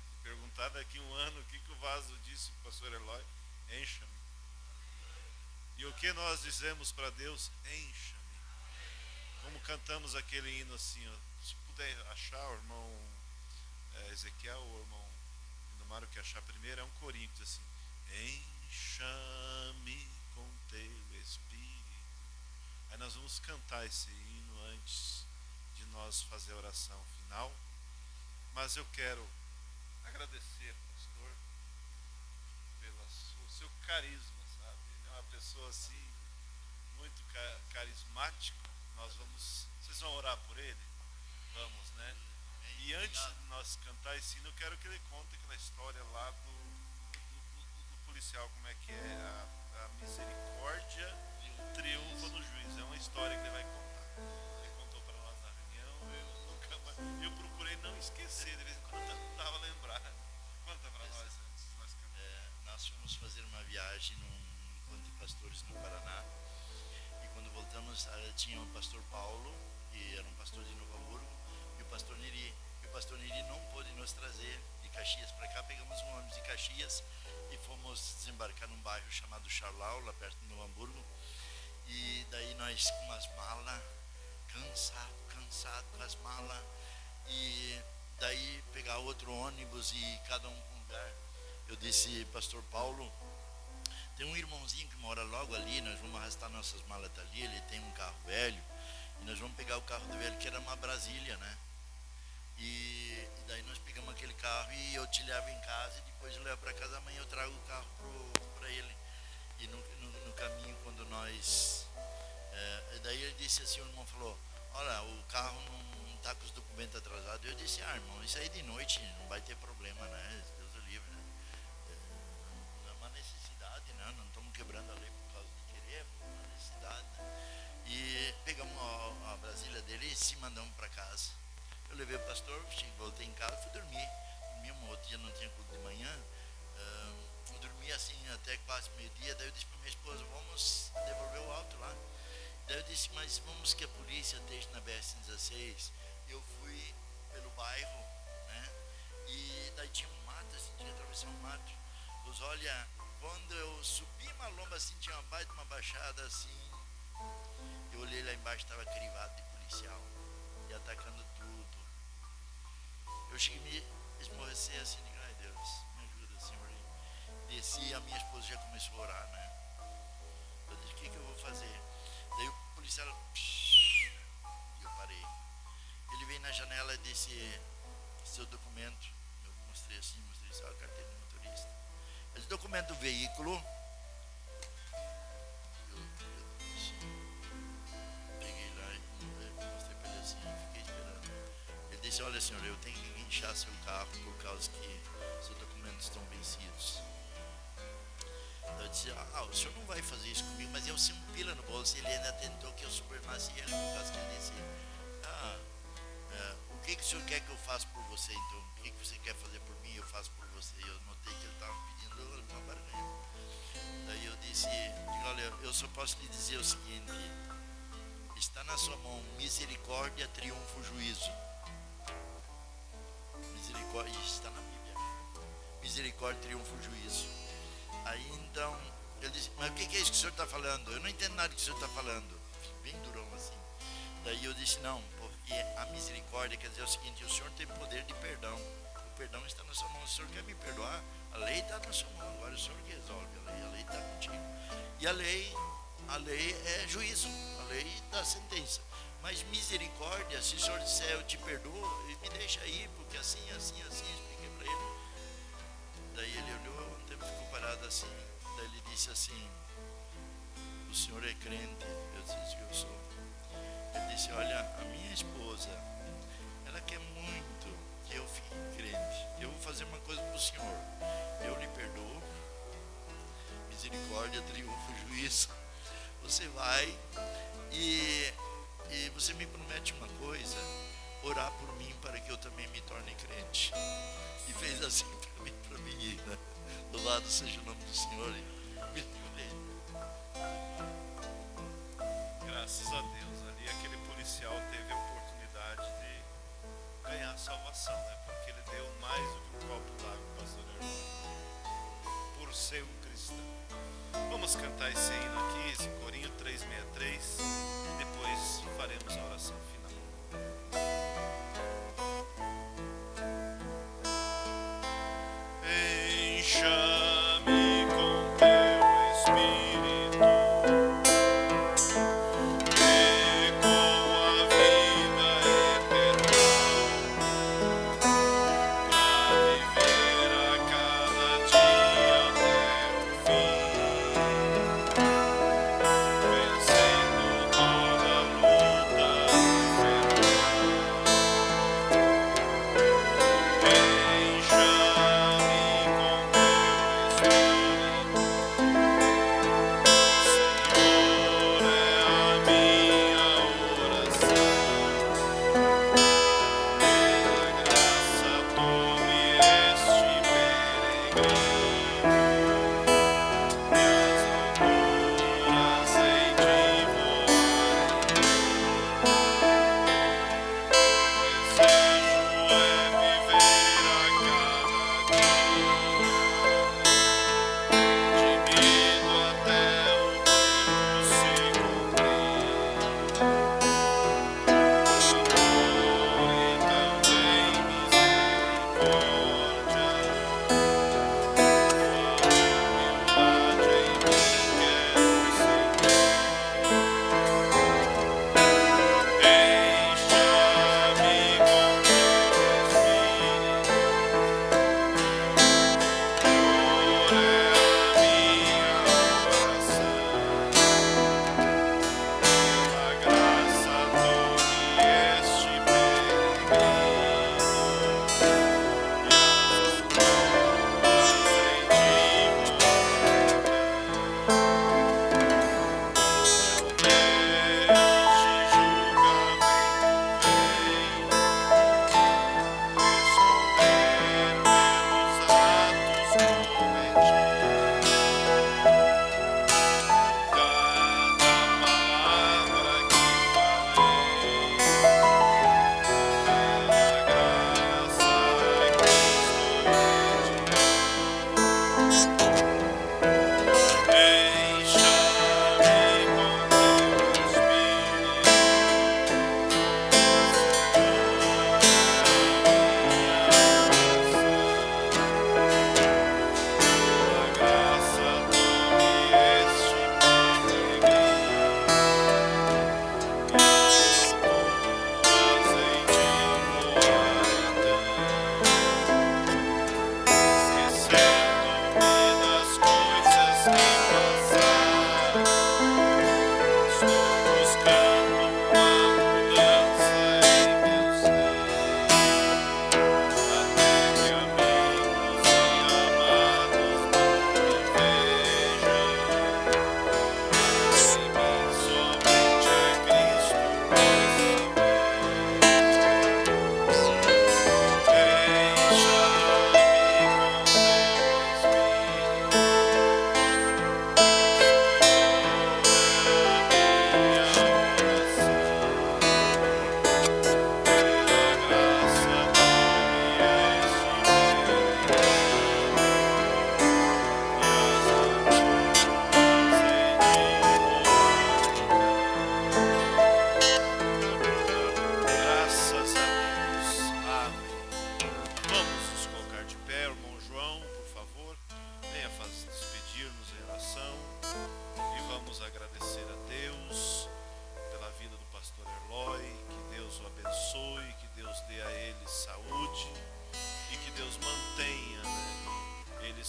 Se perguntar daqui 1 ano o que o vaso disse para o pastor Eloy: encha-me. E o que nós dizemos para Deus? Encha-me. Como cantamos aquele hino assim, ó, se puder achar, o irmão Ezequiel, o irmão Indomário que achar primeiro, é um corinho que diz assim: encha-me com teu espírito. Aí nós vamos cantar esse hino antes de nós fazer a oração final. Mas eu quero agradecer, pastor, pelo seu carisma, sabe? Ele é uma pessoa assim, muito carismático. Vocês vão orar por ele? Vamos, né? E antes de nós cantar esse hino, eu quero que ele conte aquela história lá do policial, como é que é a misericórdia e o triunfo do juiz. É uma história que ele vai contar. Ele contou para nós na reunião, eu procurei não esquecer, de vez em quando eu tentava lembrar. Conta para nós antes de nós cantar. Nós fomos fazer uma viagem num encontro de pastores no Paraná, e quando voltamos tinha o pastor Paulo, que era um pastor de Novo Hamburgo, e o pastor Neri. E o pastor Neri não pôde nos trazer de Caxias para cá. Pegamos um ônibus de Caxias e fomos desembarcar num bairro chamado Charlau, lá perto de Novo Hamburgo. E daí nós com as malas, cansado com as malas, e daí pegar outro ônibus e cada um com um lugar. Eu disse: pastor Paulo, tem um irmãozinho que mora logo ali, nós vamos arrastar nossas malas até ali, ele tem um carro velho, e nós vamos pegar o carro do velho, que era uma Brasília, né? E daí nós pegamos aquele carro e eu te levo em casa, e depois eu levo para casa, amanhã eu trago o carro para ele. E no caminho, quando nós... daí ele disse assim, o irmão falou, olha, o carro não está com os documentos atrasados. Eu disse, irmão, isso aí de noite não vai ter problema, né? Deus o livre, né? Não é uma necessidade, né? Não estamos quebrando a lei por causa de querer, é uma necessidade, né? E pegamos a Brasília dele e se mandamos para casa. Eu levei o pastor, voltei em casa, fui dormir. Dormi um outro dia, não tinha culto de manhã. Eu dormi assim até quase meio-dia. Daí eu disse para minha esposa, vamos devolver o auto lá. Daí eu disse, mas vamos que a polícia esteja na BS-16. Eu fui pelo bairro, né? E daí tinha um mato, assim, tinha que atravessar um mato. Olha, quando eu subi uma lomba assim, tinha uma baita, uma baixada assim. Eu olhei lá embaixo, estava crivado de policial e atacando tudo. Eu cheguei a me esmorecer assim, digo, ai Deus, me ajuda, Senhor. Desci, a minha esposa já começou a orar, né? Eu disse, o que eu vou fazer? Daí o policial, e eu parei. Ele veio na janela e disse, seu documento. Eu mostrei assim, só a carteira de motorista. Esse documento do veículo. Disse, olha senhor, eu tenho que guinchar seu carro por causa que seus documentos estão vencidos. Eu disse, o senhor não vai fazer isso comigo, mas eu sem um pila no bolso. Ele ainda tentou que eu subornasse ele por causa que ele disse, o que o senhor quer que eu faça por você então? O que você quer fazer por mim, eu faço por você. E eu notei que ele estava pedindo uma barganha. Daí eu disse, olha, eu só posso lhe dizer o seguinte, está na sua mão misericórdia, triunfo, juízo. Misericórdia, está na Bíblia. Misericórdia, triunfo, juízo. Aí então, ele disse, mas o que é isso que o senhor está falando? Eu não entendo nada que o senhor está falando. Bem durão assim. Daí eu disse, não, porque a misericórdia quer dizer o seguinte, o senhor tem poder de perdão. O perdão está na sua mão. Se o senhor quer me perdoar, a lei está na sua mão. Agora o senhor que resolve a lei está contigo. E a lei é juízo, a lei da sentença. Mas misericórdia, se o senhor disser eu te perdoo, me deixa aí, porque assim, expliquei para ele. Daí ele olhou, um tempo ficou parado assim. Daí ele disse assim, o senhor é crente? Eu disse que eu sou. Ele disse, olha, a minha esposa, ela quer muito que eu fique crente. Eu vou fazer uma coisa para o senhor. Eu lhe perdoo, misericórdia, triunfo, juízo. Você vai e você me promete uma coisa, orar por mim para que eu também me torne crente. E fez assim para a menina. Louvado seja o nome do Senhor. Graças a Deus, ali aquele policial teve a oportunidade de ganhar salvação, né? Porque ele deu mais do que um copo d'água, pastor Hermano, por ser um cristão. Vamos cantar esse hino aqui, esse corinho 363, e depois faremos a oração final. Encha-me com teu Espírito, e com a vida eterna, pra viver a cada dia até o fim, vencendo toda luta enferma. Encha-me com teu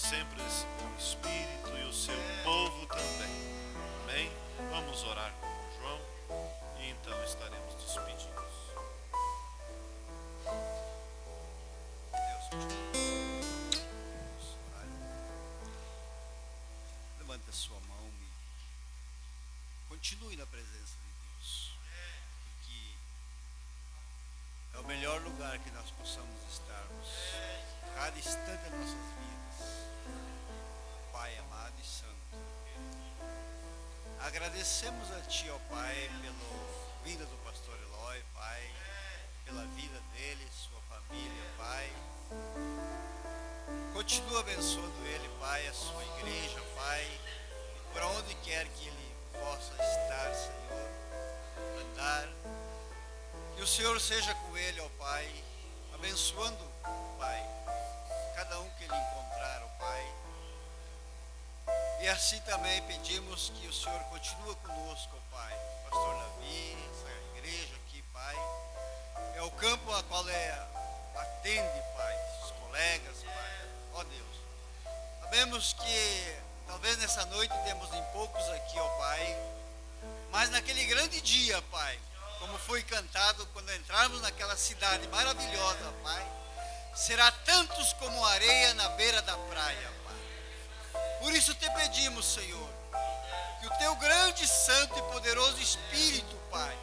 sempre esse bom espírito e o seu povo também. Amém? Vamos orar com o João e então estaremos despedidos. Deus, levante a sua mão e continue na presença de Deus, porque é o melhor lugar que nós possamos estarmos, cada instante das nossas vidas. Pai amado e santo, agradecemos a Ti, ó Pai, pela vida do pastor Eloy, Pai, pela vida dele, sua família, Pai. Continua abençoando ele, Pai, a sua igreja, Pai, e por onde quer que ele possa estar, Senhor, andar. Que o Senhor seja com ele, ó Pai, abençoando, Pai, cada um que ele encontrar, ó Pai. E assim também pedimos que o Senhor continue conosco, ó Pai. Pastor Davi, essa igreja aqui, Pai, é o campo a qual atende, Pai, os colegas, Pai. Ó Deus, sabemos que talvez nessa noite temos em poucos aqui, ó Pai, mas naquele grande dia, Pai, como foi cantado quando entrarmos naquela cidade maravilhosa, Pai, será tantos como areia na beira da praia, Pai. Por isso te pedimos, Senhor, que o teu grande, santo e poderoso Espírito, Pai,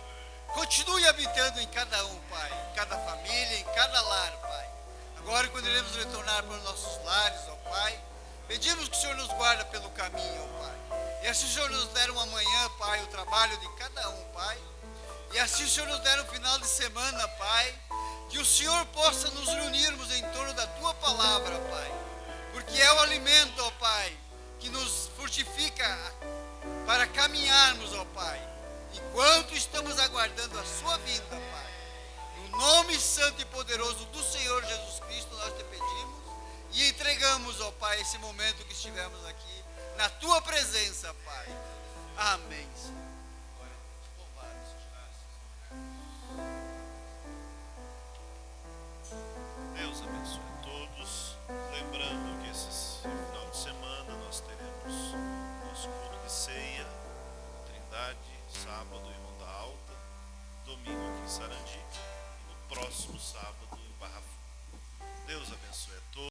continue habitando em cada um, Pai, em cada família, em cada lar, Pai. Agora, quando iremos retornar para os nossos lares, ó Pai, pedimos que o Senhor nos guarde pelo caminho, ó Pai. E assim o Senhor nos der uma manhã, Pai, o trabalho de cada um, Pai. E assim o Senhor nos der um final de semana, Pai, que o Senhor possa nos reunirmos em torno da Tua palavra, Pai. Porque é o alimento, ó Pai, que nos fortifica para caminharmos, ó Pai, enquanto estamos aguardando a Sua vinda, Pai. No nome santo e poderoso do Senhor Jesus Cristo, nós te pedimos e entregamos, ó Pai, esse momento que estivemos aqui, na Tua presença, Pai. Amém, Senhor. Deus abençoe a todos. Lembrando que esse final de semana nós teremos nosso culto de ceia, Trindade, sábado em Onda Alta, domingo aqui em Sarandi e no próximo sábado em Barra Funda. Deus abençoe a todos.